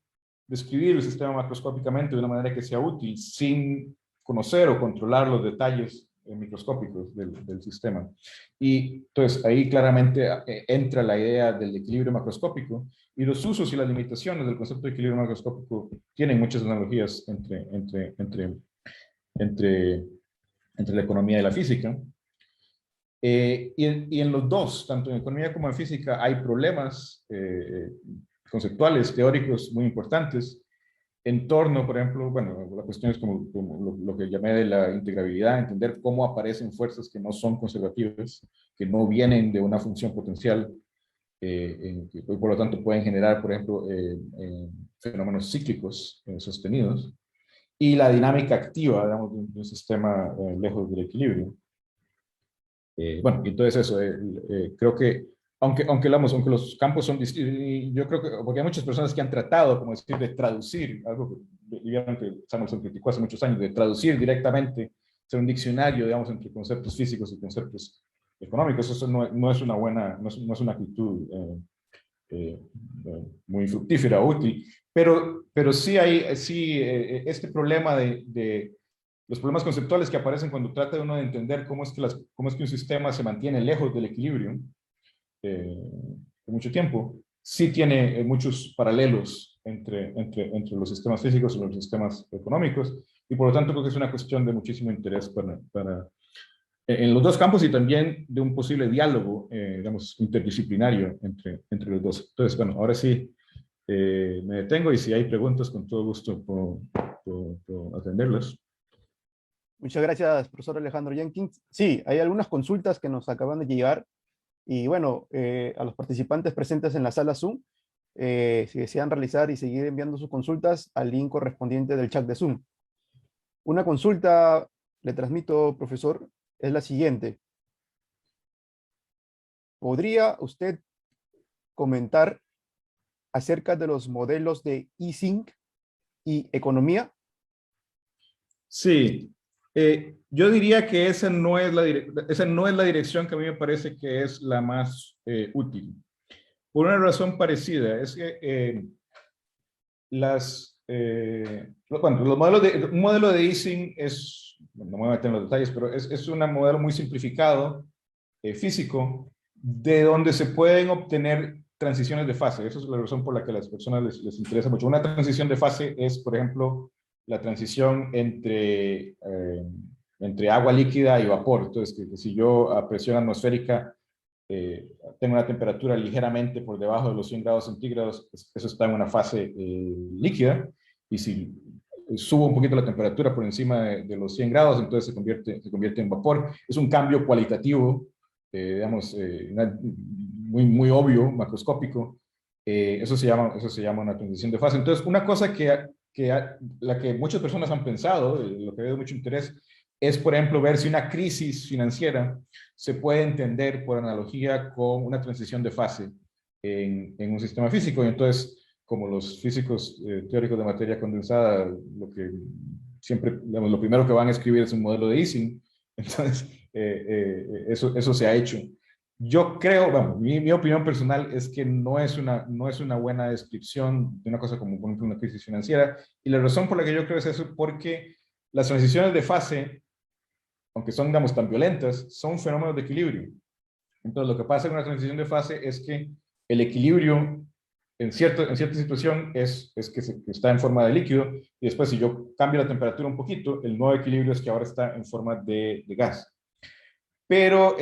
describir el sistema macroscópicamente de una manera que sea útil sin conocer o controlar los detalles microscópicos del sistema. Y entonces ahí claramente entra la idea del equilibrio macroscópico y los usos y las limitaciones del concepto de equilibrio macroscópico tienen muchas analogías entre la economía y la física. Y en los dos, tanto en economía como en física, hay problemas conceptuales, teóricos muy importantes. en torno, por ejemplo, bueno, la cuestión es como lo que llamé de la integrabilidad, entender cómo aparecen fuerzas que no son conservativas, que no vienen de una función potencial, que por lo tanto pueden generar, por ejemplo, fenómenos cíclicos sostenidos, y la dinámica activa, digamos, de un sistema lejos del equilibrio. Bueno, entonces eso, creo que aunque los campos son distintos, y yo creo que, porque hay muchas personas que han tratado, como decir, de traducir, algo que vieron que Samuelson criticó hace muchos años, de traducir directamente, hacer un diccionario, digamos, entre conceptos físicos y conceptos económicos. Eso no es una buena, no es una actitud muy fructífera o útil, pero sí hay, sí, este problema de los problemas conceptuales que aparecen cuando trata de uno de entender cómo es que un sistema se mantiene lejos del equilibrio por mucho tiempo, sí tiene muchos paralelos entre los sistemas físicos y los sistemas económicos, y por lo tanto creo que es una cuestión de muchísimo interés en los dos campos, y también de un posible diálogo, digamos, interdisciplinario entre los dos. Entonces, bueno, ahora sí me detengo, y si hay preguntas, con todo gusto puedo atenderlas. Muchas gracias, profesor Alejandro Jenkins. Sí, hay algunas consultas que nos acaban de llegar y bueno, a los participantes presentes en la sala Zoom, si desean realizar y seguir enviando sus consultas al link correspondiente del chat de Zoom. Una consulta, le transmito, profesor, es la siguiente. ¿Podría usted comentar acerca de los modelos de Ising y economía? Sí, yo diría que esa no es la dirección que a mí me parece que es la más útil. Por una razón parecida, es que bueno, un modelo de Ising es, no me voy a meter en los detalles, pero es un modelo muy simplificado, físico, de donde se pueden obtener transiciones de fase. Esa es la razón por la que a las personas les interesa mucho. Una transición de fase es, por ejemplo, la transición entre agua líquida y vapor. Entonces, que si yo a presión atmosférica tengo una temperatura ligeramente por debajo de los 100 grados centígrados, eso está en una fase líquida, y si subo un poquito la temperatura por encima de los 100 grados, entonces se convierte en vapor. Es un cambio cualitativo, digamos, muy obvio, macroscópico. Eso se llama una transición de fase. Entonces, una cosa la que muchas personas han pensado, lo que veo mucho interés, es, por ejemplo, ver si una crisis financiera se puede entender por analogía con una transición de fase en un sistema físico. Y entonces, como los físicos teóricos de materia condensada, lo primero que van a escribir es un modelo de Ising. Entonces, eso se ha hecho. Yo creo, bueno, mi opinión personal es que no es una buena descripción de una cosa como, por ejemplo, una crisis financiera. Y la razón por la que yo creo es eso, porque las transiciones de fase, aunque son, digamos, tan violentas, son fenómenos de equilibrio. Entonces, lo que pasa en una transición de fase es que el equilibrio en cierta situación que está en forma de líquido, y después, si yo cambio la temperatura un poquito, el nuevo equilibrio es que ahora está en forma de gas. Pero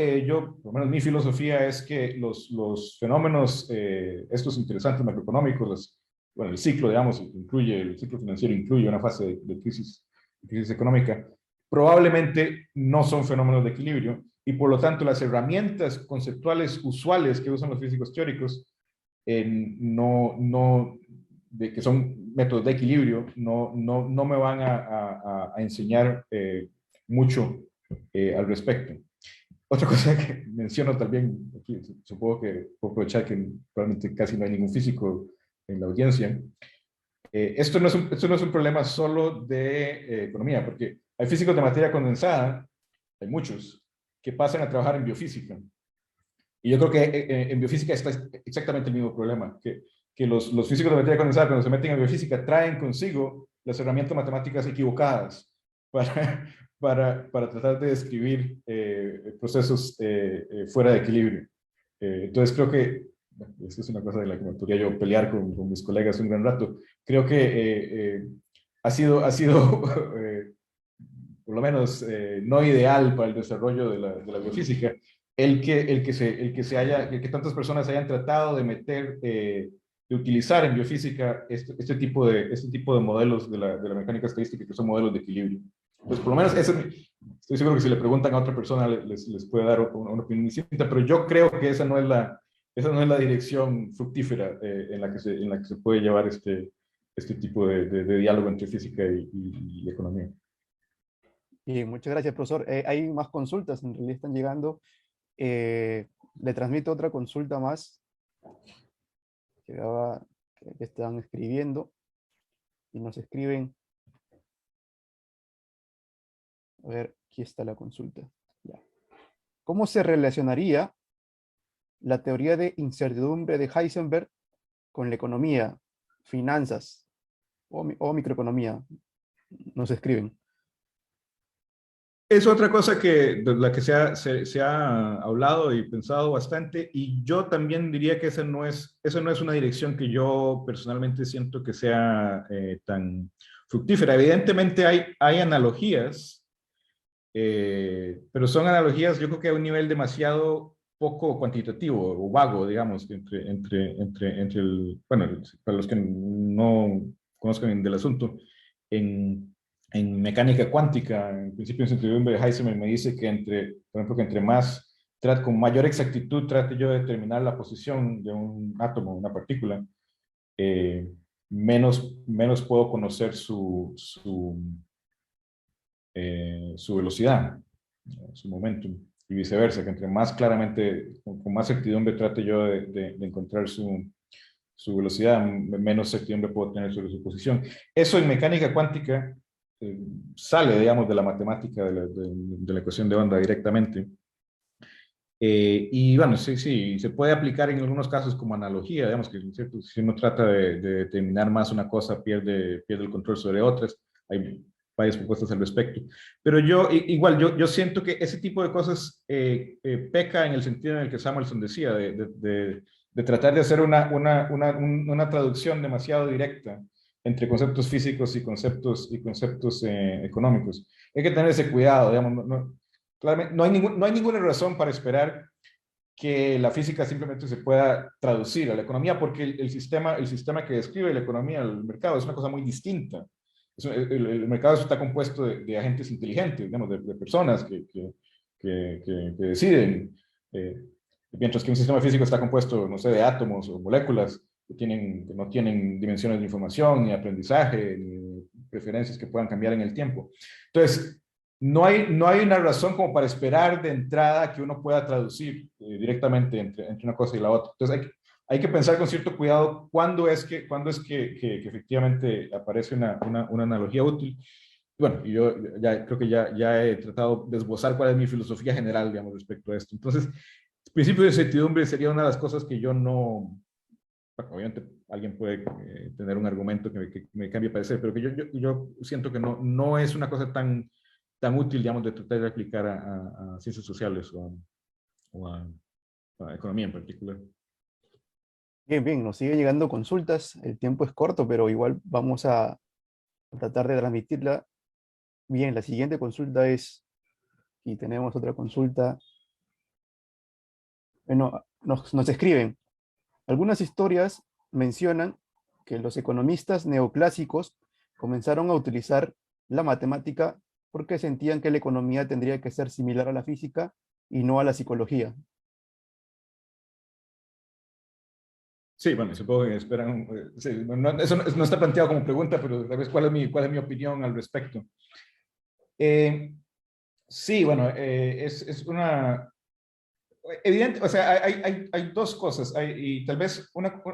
por lo menos mi filosofía es que los fenómenos, estos interesantes macroeconómicos, bueno, el ciclo, digamos, el ciclo financiero incluye una fase de crisis económica, probablemente no son fenómenos de equilibrio, y por lo tanto las herramientas conceptuales usuales que usan los físicos teóricos, que son métodos de equilibrio, no me van a enseñar mucho al respecto. Otra cosa que menciono también, aquí, supongo que puedo aprovechar que probablemente casi no hay ningún físico en la audiencia. Esto no es un problema solo de economía, porque hay físicos de materia condensada, hay muchos, que pasan a trabajar en biofísica. Y yo creo que en biofísica está exactamente el mismo problema, que los físicos de materia condensada, cuando se meten en biofísica, traen consigo las herramientas matemáticas equivocadas para, para tratar de describir procesos fuera de equilibrio. Entonces creo que, bueno, esta es una cosa de la que me podría yo pelear con mis colegas un gran rato. Creo que ha sido por lo menos no ideal para el desarrollo de la biofísica, que tantas personas hayan tratado de meter de utilizar en biofísica este tipo de modelos de la mecánica estadística, que son modelos de equilibrio. Pues por lo menos estoy seguro que si le preguntan a otra persona les puede dar una opinión distinta, pero yo creo que esa no es la dirección fructífera en la que se puede llevar este tipo de diálogo entre física y economía. Y muchas gracias, profesor. Hay más consultas, en realidad están llegando. Le transmito otra consulta más. Llegaba, que están escribiendo y nos escriben. A ver, aquí está la consulta. Ya. ¿Cómo se relacionaría la teoría de incertidumbre de Heisenberg con la economía, finanzas o microeconomía? Nos escriben. Es otra cosa de la que se ha hablado y pensado bastante, y yo también diría que esa no es una dirección que yo personalmente siento que sea tan fructífera. Evidentemente hay analogías, pero son analogías yo creo que a un nivel demasiado poco cuantitativo o vago, digamos, bueno, para los que no conozcan del asunto, en mecánica cuántica, en principio de incertidumbre de Heisenberg me dice que por ejemplo, que con mayor exactitud trate yo de determinar la posición de un átomo, una partícula, eh, menos puedo conocer su velocidad, su momentum, y viceversa, que entre más claramente, con más certidumbre trate yo de encontrar su velocidad, menos certidumbre puedo tener sobre su posición. Eso en mecánica cuántica sale, digamos, de la matemática de la ecuación de onda directamente. Y bueno, sí, se puede aplicar en algunos casos como analogía, digamos que ¿cierto? Si uno trata de determinar más una cosa, pierde el control sobre otras. Hay varias propuestas al respecto. Pero igual, yo siento que ese tipo de cosas peca en el sentido en el que Samuelson decía, de tratar de hacer una traducción demasiado directa entre conceptos físicos y conceptos económicos. Hay que tener ese cuidado, digamos, claramente, no hay ninguna razón para esperar que la física simplemente se pueda traducir a la economía, porque el sistema que describe la economía, el mercado, es una cosa muy distinta. El mercado está compuesto de agentes inteligentes, digamos, de personas que deciden, mientras que un sistema físico está compuesto, no sé, de átomos o moléculas que no tienen dimensiones de información, ni aprendizaje, ni preferencias que puedan cambiar en el tiempo. Entonces, no hay una razón como para esperar de entrada que uno pueda traducir directamente entre una cosa y la otra. Entonces hay que pensar con cierto cuidado cuándo es que efectivamente aparece una analogía útil. Bueno, y yo creo que ya he tratado de esbozar cuál es mi filosofía general, digamos, respecto a esto. Entonces, el principio de certidumbre sería una de las cosas que yo no... Bueno, obviamente alguien puede tener un argumento que me cambie de parecer, pero que yo siento que no es una cosa tan útil, digamos, de tratar de aplicar a ciencias sociales o a economía en particular. Bien, bien, nos siguen llegando consultas. El tiempo es corto, pero igual vamos a tratar de transmitirla. Bien, la siguiente consulta es, y tenemos otra consulta. Bueno, nos escriben. Algunas historias mencionan que los economistas neoclásicos comenzaron a utilizar la matemática porque sentían que la economía tendría que ser similar a la física y no a la psicología. Sí, bueno, supongo que esperan, sí, eso no está planteado como pregunta, pero tal vez cuál es mi opinión al respecto. Sí, bueno, es una... Evidente, o sea, hay dos cosas, y tal vez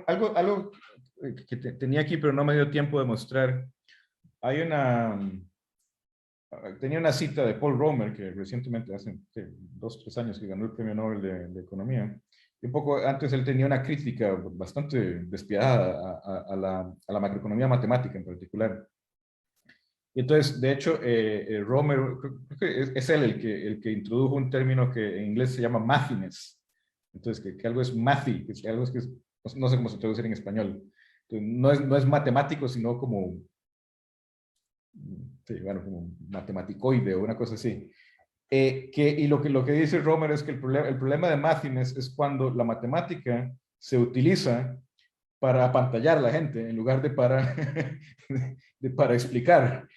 algo que tenía aquí, pero no me dio tiempo de mostrar. Tenía una cita de Paul Romer, que recientemente, hace 2 o 3 años, que ganó el Premio Nobel de Economía. Y un poco antes él tenía una crítica bastante despiadada a la macroeconomía matemática en particular. Y entonces, de hecho, Romer, creo que es él el que introdujo un término que en inglés se llama mathiness. Entonces, que algo es mathy, que algo es que no sé cómo se traduce en español. Entonces, no es matemático, sino como, sí, bueno, como matematicoide o una cosa así. Y lo que dice Romer es que el problema de mathiness es cuando la matemática se utiliza para apantallar a la gente en lugar de para, para explicar.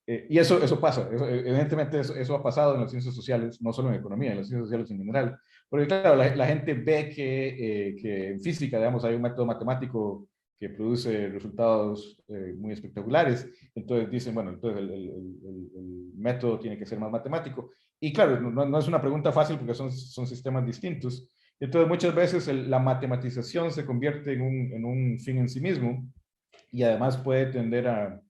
Y eso pasa, evidentemente eso ha pasado en las ciencias sociales, no solo en economía, en las ciencias sociales en general. Porque claro, la gente ve que en física, digamos, hay un método matemático que produce resultados muy espectaculares. Entonces dicen, bueno, entonces el método tiene que ser más matemático. Y claro, no es una pregunta fácil porque son sistemas distintos. Entonces muchas veces la matematización se convierte en un fin en sí mismo y además puede tender a,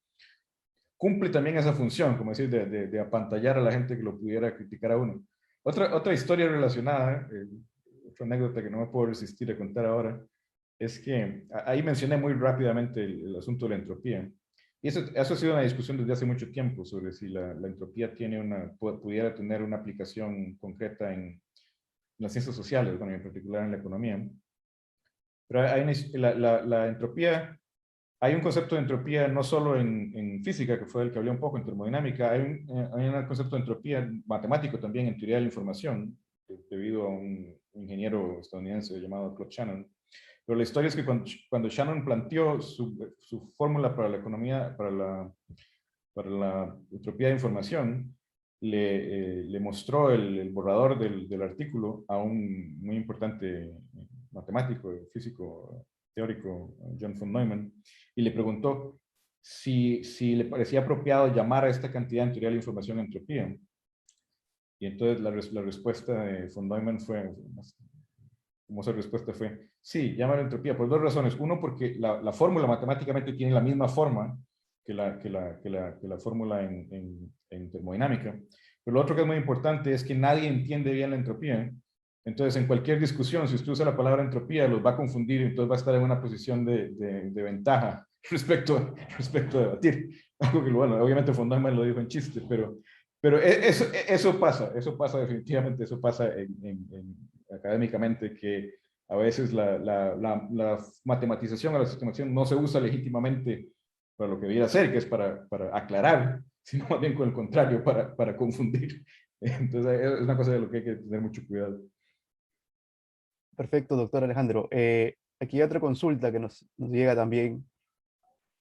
cumple también esa función, como decir, de apantallar a la gente que lo pudiera criticar a uno. Otra historia relacionada, otra anécdota que no me puedo resistir a contar ahora, es que ahí mencioné muy rápidamente el asunto de la entropía. Y eso ha sido una discusión desde hace mucho tiempo sobre si la entropía pudiera tener una aplicación concreta en las ciencias sociales, bueno, en particular en la economía. Pero la entropía, hay un concepto de entropía no solo en física, que fue el que hablé un poco, en termodinámica, hay un concepto de entropía matemático también en teoría de la información, debido a un ingeniero estadounidense llamado Claude Shannon. Pero la historia es que cuando Shannon planteó su fórmula para la economía, para la entropía de información, le mostró el borrador del artículo a un muy importante matemático, físico, teórico, John von Neumann, y le preguntó si le parecía apropiado llamar a esta cantidad en teoría de la información entropía. Y entonces la respuesta de von Neumann fue, como esa respuesta fue, sí, llámalo entropía, por dos razones. Uno, porque la fórmula matemáticamente tiene la misma forma que la fórmula en termodinámica. Pero lo otro que es muy importante es que nadie entiende bien la entropía. Entonces, en cualquier discusión, si usted usa la palabra entropía, los va a confundir y entonces va a estar en una posición de ventaja respecto a debatir. Algo que, bueno, obviamente von Neumann lo dijo en chiste, pero eso pasa definitivamente, eso pasa académicamente, que a veces la matematización o la sistematización no se usa legítimamente para lo que debiera ser, que es para aclarar, sino más bien con el contrario, para confundir. Entonces es una cosa de lo que hay que tener mucho cuidado. Perfecto, doctor Alejandro. Aquí hay otra consulta que nos llega también.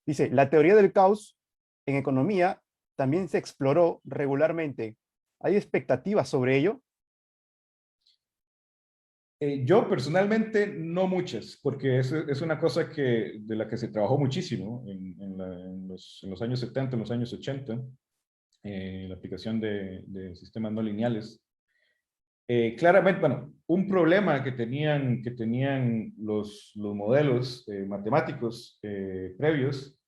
Dice, la teoría del caos en economía también se exploró regularmente. ¿Hay expectativas sobre ello? Yo personalmente no muchas, porque es una cosa de la que se trabajó muchísimo en los años 70, en los años 80, la aplicación de sistemas no lineales. Claramente, bueno, un problema que tenían los modelos matemáticos previos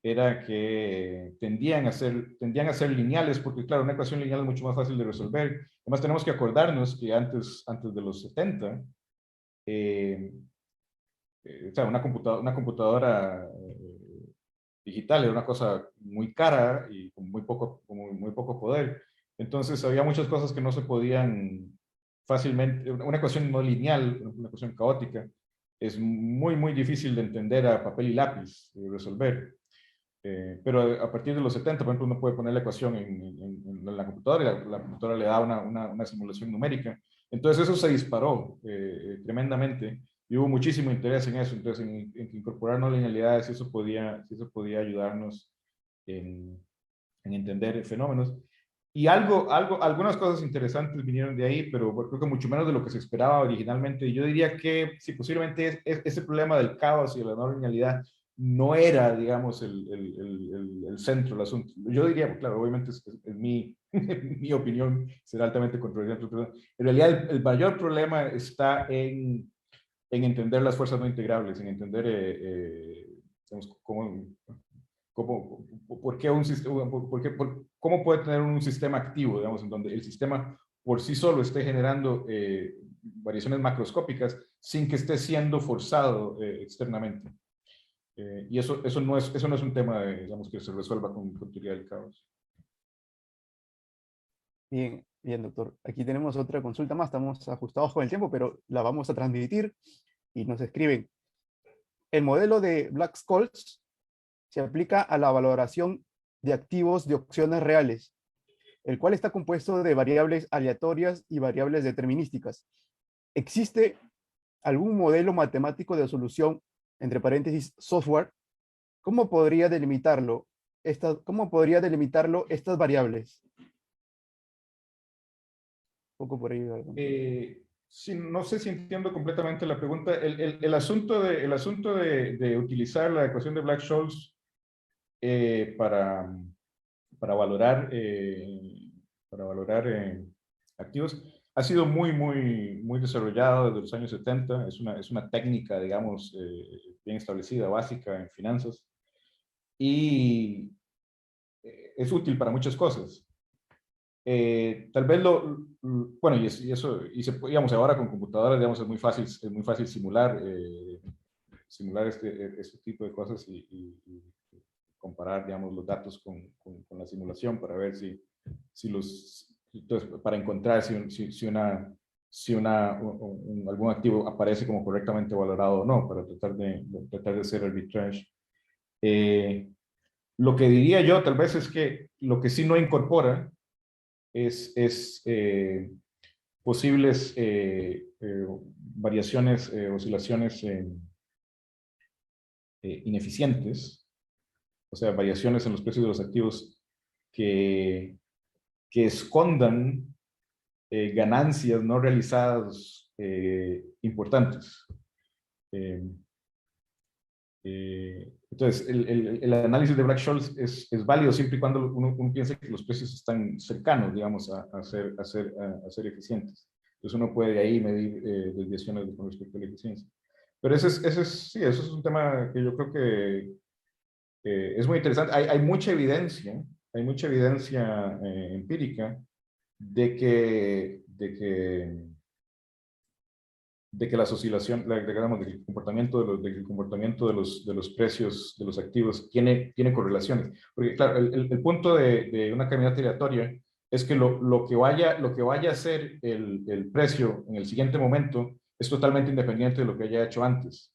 era que tendían a ser lineales, porque claro, una ecuación lineal es mucho más fácil de resolver. Además, tenemos que acordarnos que antes de los 70, eh, o sea, una computadora digital era una cosa muy cara y con muy poco poder. Entonces, había muchas cosas que no se podían fácilmente. Una ecuación no lineal, una ecuación caótica, es muy, muy difícil de entender a papel y lápiz y resolver. Pero a partir de los 70, por ejemplo, uno puede poner la ecuación en la computadora y la computadora le da una simulación numérica. Entonces eso se disparó tremendamente y hubo muchísimo interés en eso, entonces en incorporar no linealidades, si eso podía ayudarnos en entender fenómenos. Y algunas cosas interesantes vinieron de ahí, pero creo que mucho menos de lo que se esperaba originalmente. Yo diría que sí, posiblemente ese problema del caos y de la no linealidad no era, digamos, el centro del asunto. Yo diría, claro, obviamente es mi opinión, será altamente controversial, pero en realidad el mayor problema está en entender las fuerzas no integrables, en entender digamos, por qué un sistema, cómo puede tener un sistema activo, digamos, en donde el sistema por sí solo esté generando variaciones macroscópicas sin que esté siendo forzado externamente. Y eso no es un tema, digamos, que se resuelva con teoría del caos. Bien, bien, doctor. Aquí tenemos otra consulta más. Estamos ajustados con el tiempo, pero la vamos a transmitir y nos escriben. El modelo de Black-Scholes se aplica a la valoración de activos de opciones reales, el cual está compuesto de variables aleatorias y variables determinísticas. ¿Existe algún modelo matemático de solución entre paréntesis, software, ¿cómo podría delimitarlo? ¿Cómo podría delimitarlo estas variables? Un poco por ahí. Sí, no sé si entiendo completamente la pregunta. El asunto de utilizar la ecuación de Black-Scholes para, para valorar, para valorar activos ha sido muy desarrollado desde los años 70. Es una técnica, digamos, bien establecida, básica en finanzas. Y es útil para muchas cosas. Tal vez bueno, y eso, digamos, ahora con computadoras, digamos, es muy fácil simular, simular este tipo de cosas y comparar, digamos, los datos con la simulación para ver si entonces, para encontrar si algún activo aparece como correctamente valorado o no, para tratar de hacer arbitrage. Lo que diría yo, tal vez, es que lo que sí no incorpora es posibles variaciones, oscilaciones ineficientes, o sea, variaciones en los precios de los activos que, que escondan ganancias no realizadas importantes. Eh, entonces, el análisis de Black-Scholes es válido siempre y cuando uno piense que los precios están cercanos, digamos, a ser eficientes. Entonces uno puede ahí medir desviaciones con respecto a la eficiencia. Pero sí, eso es un tema que yo creo que es muy interesante. Hay mucha evidencia empírica de que las oscilaciones, digamos, del comportamiento del comportamiento de los precios de los activos tiene correlaciones. Porque, claro, el punto de una caminata aleatoria es que lo que vaya a ser el precio en el siguiente momento es totalmente independiente de lo que haya hecho antes.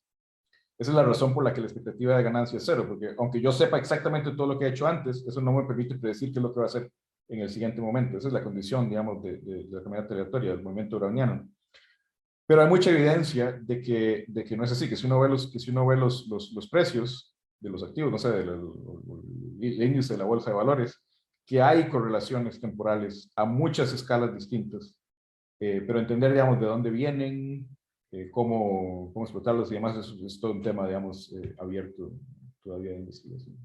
Esa es la razón por la que la expectativa de ganancia es cero, porque aunque yo sepa exactamente todo lo que he hecho antes, eso no me permite predecir qué es lo que va a hacer en el siguiente momento. Esa es la condición, digamos, de la caminata aleatoria, del movimiento browniano. Pero hay mucha evidencia de que no es así, que si uno ve los precios de los activos, no sé, el índice de la bolsa de valores, que hay correlaciones temporales a muchas escalas distintas, pero entender, digamos, de dónde vienen, cómo explotarlos y demás, es todo un tema, digamos, abierto todavía de investigación.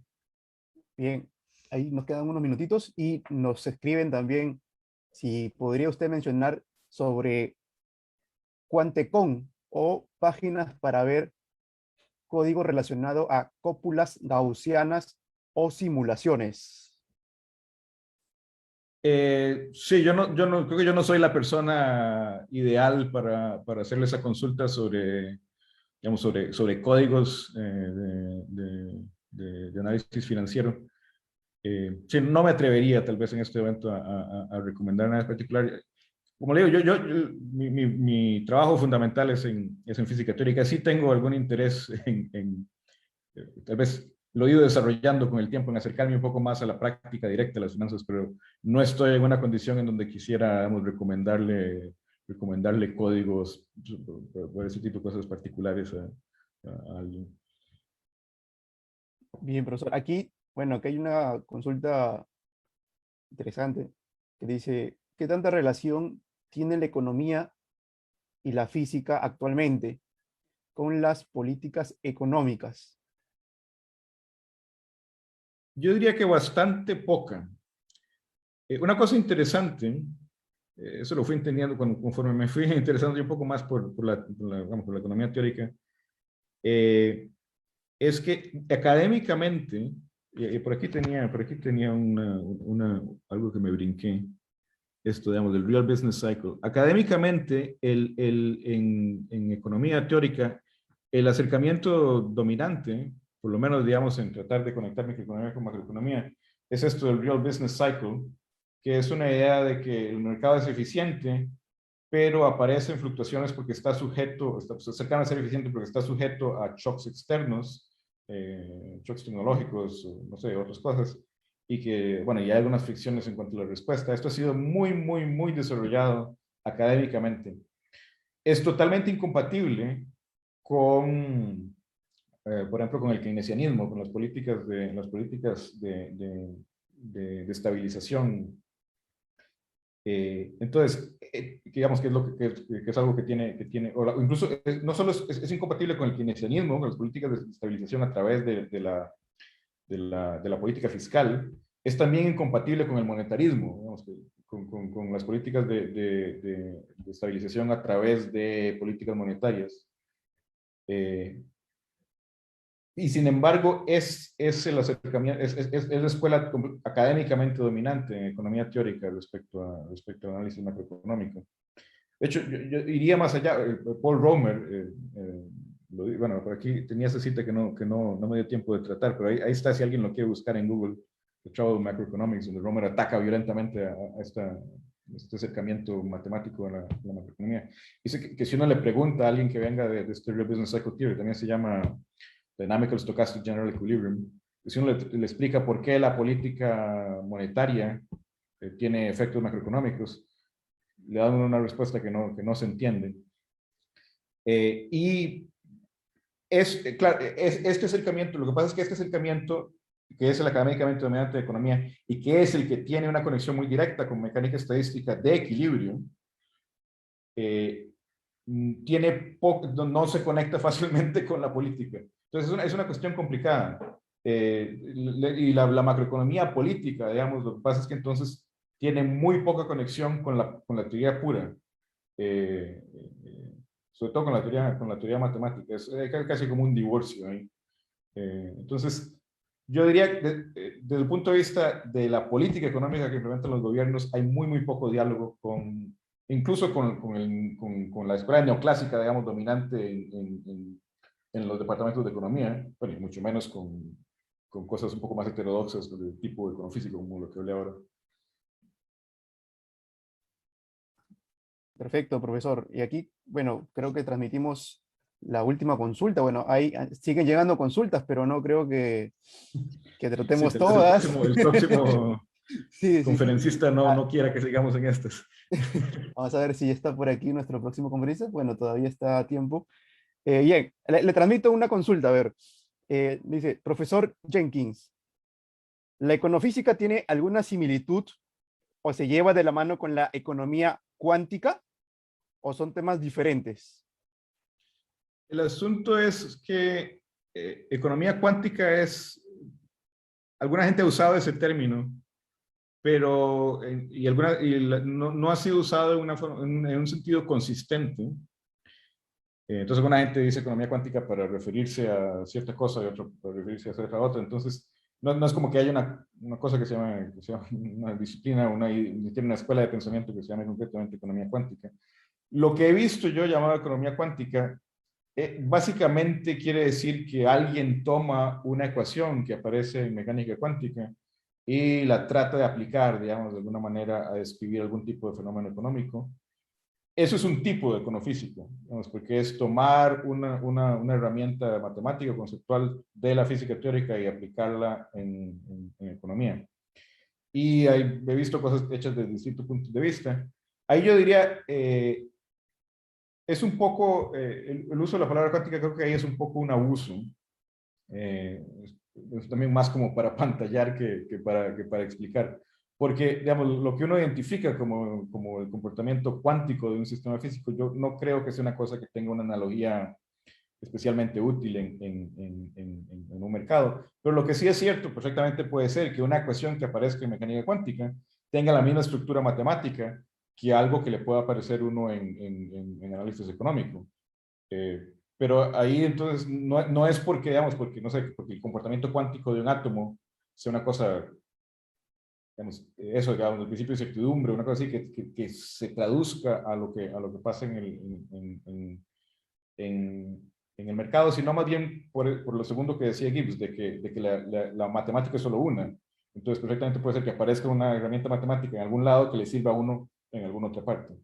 Bien, ahí nos quedan unos minutitos y nos escriben también si podría usted mencionar sobre Quantecon o páginas para ver código relacionado a cópulas gaussianas o simulaciones. Sí, creo que yo no soy la persona ideal para hacerle esa consulta sobre, digamos, sobre códigos de análisis financiero. Sí, no me atrevería tal vez en este evento a recomendar nada en particular. Como le digo, mi trabajo fundamental es en física teórica. Sí tengo algún interés tal vez lo he ido desarrollando con el tiempo en acercarme un poco más a la práctica directa de las finanzas, pero no estoy en una condición en donde quisiera, digamos, recomendarle códigos por ese tipo de cosas particulares a alguien. Bien, profesor. Aquí, bueno, aquí hay una consulta interesante que dice, ¿qué tanta relación tiene la economía y la física actualmente con las políticas económicas? Yo diría que bastante poca. Una cosa interesante, eso lo fui entendiendo conforme me fui interesando un poco más digamos, por la economía teórica, es que académicamente, y por aquí tenía algo que me brinqué, esto, digamos, del Real Business Cycle. Académicamente, en economía teórica, el acercamiento dominante, por lo menos, digamos, en tratar de conectar microeconomía con macroeconomía, es esto del Real Business Cycle, que es una idea de que el mercado es eficiente, pero aparece en fluctuaciones porque está cercano a ser eficiente porque está sujeto a shocks externos, shocks tecnológicos, no sé, otras cosas, y que, bueno, y hay algunas fricciones en cuanto a la respuesta. Esto ha sido muy desarrollado académicamente. Es totalmente incompatible con, por ejemplo, con el keynesianismo, con las políticas de estabilización. Entonces, digamos que es, que es algo o incluso no solo es incompatible con el keynesianismo, con las políticas de estabilización a través de la política fiscal, es también incompatible con el monetarismo, digamos, con las políticas de estabilización a través de políticas monetarias. Y sin embargo, es el acercamiento, es la escuela académicamente dominante en economía teórica respecto al análisis macroeconómico. De hecho, yo iría más allá. Paul Romer, bueno, por aquí tenía esa cita que no me dio tiempo de tratar, pero ahí está si alguien lo quiere buscar en Google, The Trouble Macroeconomics, donde Romer ataca violentamente a este acercamiento matemático a la macroeconomía. Dice que si uno le pregunta a alguien que venga de este Real Business Cycle Theory, también se llama Dynamical Stochastic General Equilibrium, si uno le explica por qué la política monetaria tiene efectos macroeconómicos, le dan una respuesta que no se entiende. Y claro, este acercamiento, lo que pasa es que este acercamiento, que es el académicamente dominante de economía, y que es el que tiene una conexión muy directa con mecánica estadística de equilibrio, no se conecta fácilmente con la política. Entonces es una cuestión complicada. Y la macroeconomía política, digamos, lo que pasa es que entonces tiene muy poca conexión con la teoría pura, sobre todo con la teoría matemática. Es casi como un divorcio ahí. Entonces, yo diría que desde el punto de vista de la política económica que implementan los gobiernos, hay muy poco diálogo incluso con la escuela neoclásica, digamos, dominante en los departamentos de economía, bueno, y mucho menos con cosas un poco más heterodoxas del tipo econofísico, como lo que hablé ahora. Perfecto, profesor. Y aquí, bueno, creo que transmitimos la última consulta. Bueno, siguen llegando consultas, pero no creo que Sí, tratemos tal vez todas. el próximo Sí, sí, sí. conferencista Ah, no quiera que sigamos en estas. vamos a ver si ya está por aquí nuestro próximo conferencista. Bueno, todavía está a tiempo. Bien, le transmito una consulta. A ver, dice, profesor Jenkins, ¿la econofísica tiene alguna similitud o se lleva de la mano con la economía cuántica o son temas diferentes? El asunto es que economía cuántica alguna gente ha usado ese término, pero no ha sido usado en un sentido consistente. Entonces, alguna gente dice economía cuántica para referirse a cierta cosa y otro para referirse a cierta otra. Entonces, no es como que haya una cosa que se llama una disciplina, tiene una escuela de pensamiento que se llama concretamente economía cuántica. Lo que he visto yo llamado economía cuántica, básicamente quiere decir que alguien toma una ecuación que aparece en mecánica cuántica y la trata de aplicar, digamos, de alguna manera a describir algún tipo de fenómeno económico. Eso es un tipo de econofísica, digamos, porque es tomar una herramienta matemática o conceptual de la física teórica y aplicarla en economía. Y he visto cosas hechas desde distintos puntos de vista. Ahí yo diría, es un poco, el uso de la palabra cuántica creo que ahí es un poco un abuso. Es también más como para pantallar que para explicar. Porque, digamos, lo que uno identifica como el comportamiento cuántico de un sistema físico, yo no creo que sea una cosa que tenga una analogía especialmente útil en un mercado. Pero lo que sí es cierto, perfectamente puede ser que una ecuación que aparezca en mecánica cuántica tenga la misma estructura matemática que algo que le pueda aparecer uno en análisis económico. Pero ahí entonces no es porque, digamos, porque, no sé, porque el comportamiento cuántico de un átomo sea una cosa, digamos, eso, digamos, el principio de certidumbre, una cosa así que se traduzca a lo que pasa en el mercado, sino más bien por lo segundo que decía Gibbs, de que la matemática es solo una. Entonces, perfectamente puede ser que aparezca una herramienta matemática en algún lado que le sirva a uno en alguna otra parte.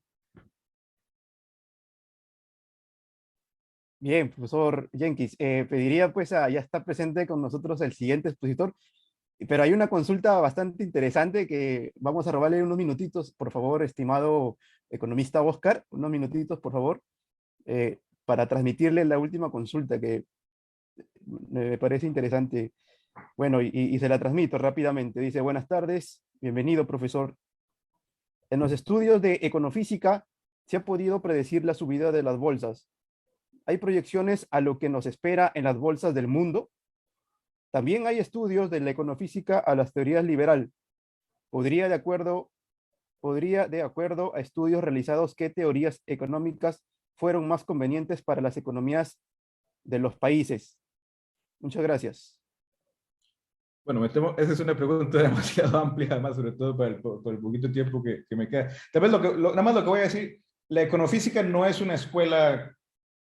Bien, profesor Jenkins, pediría pues ya está presente con nosotros el siguiente expositor, pero hay una consulta bastante interesante que vamos a robarle unos minutitos, por favor, estimado economista Oscar, unos minutitos, por favor, para transmitirle la última consulta que Me parece interesante. Bueno, y se la transmito rápidamente. Dice, buenas tardes, bienvenido, profesor. En los estudios de econofísica se ha podido predecir la subida de las bolsas. ¿Hay proyecciones a lo que nos espera en las bolsas del mundo? También hay estudios de la econofísica a las teorías liberal. ¿Podría, de acuerdo a estudios realizados, qué teorías económicas fueron más convenientes para las economías de los países? Muchas gracias. Bueno, esa es una pregunta demasiado amplia, además, sobre todo por el poquito tiempo que me queda. Tal vez nada más lo que voy a decir, la econofísica no es una escuela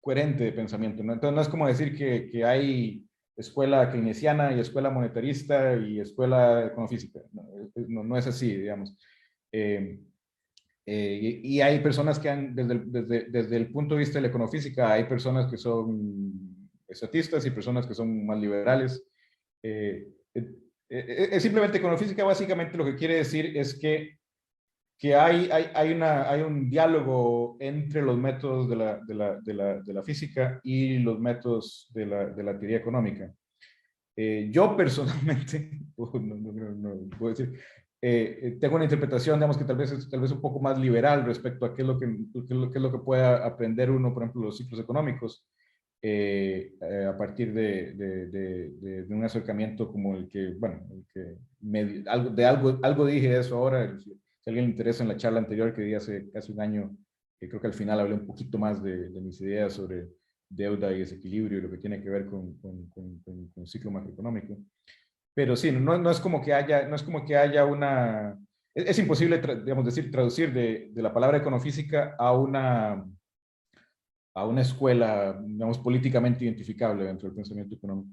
coherente de pensamiento, ¿no? Entonces no es como decir que hay escuela keynesiana y escuela monetarista y escuela econofísica. No, no es así, digamos. Eh, y hay personas que han, desde el punto de vista de la econofísica, hay personas que son estatistas y personas que son más liberales. Eh, es simplemente econofísica, básicamente lo que quiere decir es que hay un diálogo entre los métodos de la física y los métodos de la teoría económica. Yo personalmente, no puedo decir, tengo una interpretación, digamos, que tal vez un poco más liberal respecto a qué es lo qué es lo que pueda aprender uno, por ejemplo, los ciclos económicos, a partir de un acercamiento como el que, bueno, el que algo dije de eso ahora. Si a alguien le interesa, en la charla anterior que di hace casi un año, que creo que al final hablé un poquito más de mis ideas sobre deuda y desequilibrio y lo que tiene que ver con el ciclo macroeconómico. Pero sí, no es como que haya, no es como que haya una... Es imposible, digamos, traducir de la palabra econofísica a una escuela, digamos, políticamente identificable dentro del pensamiento económico.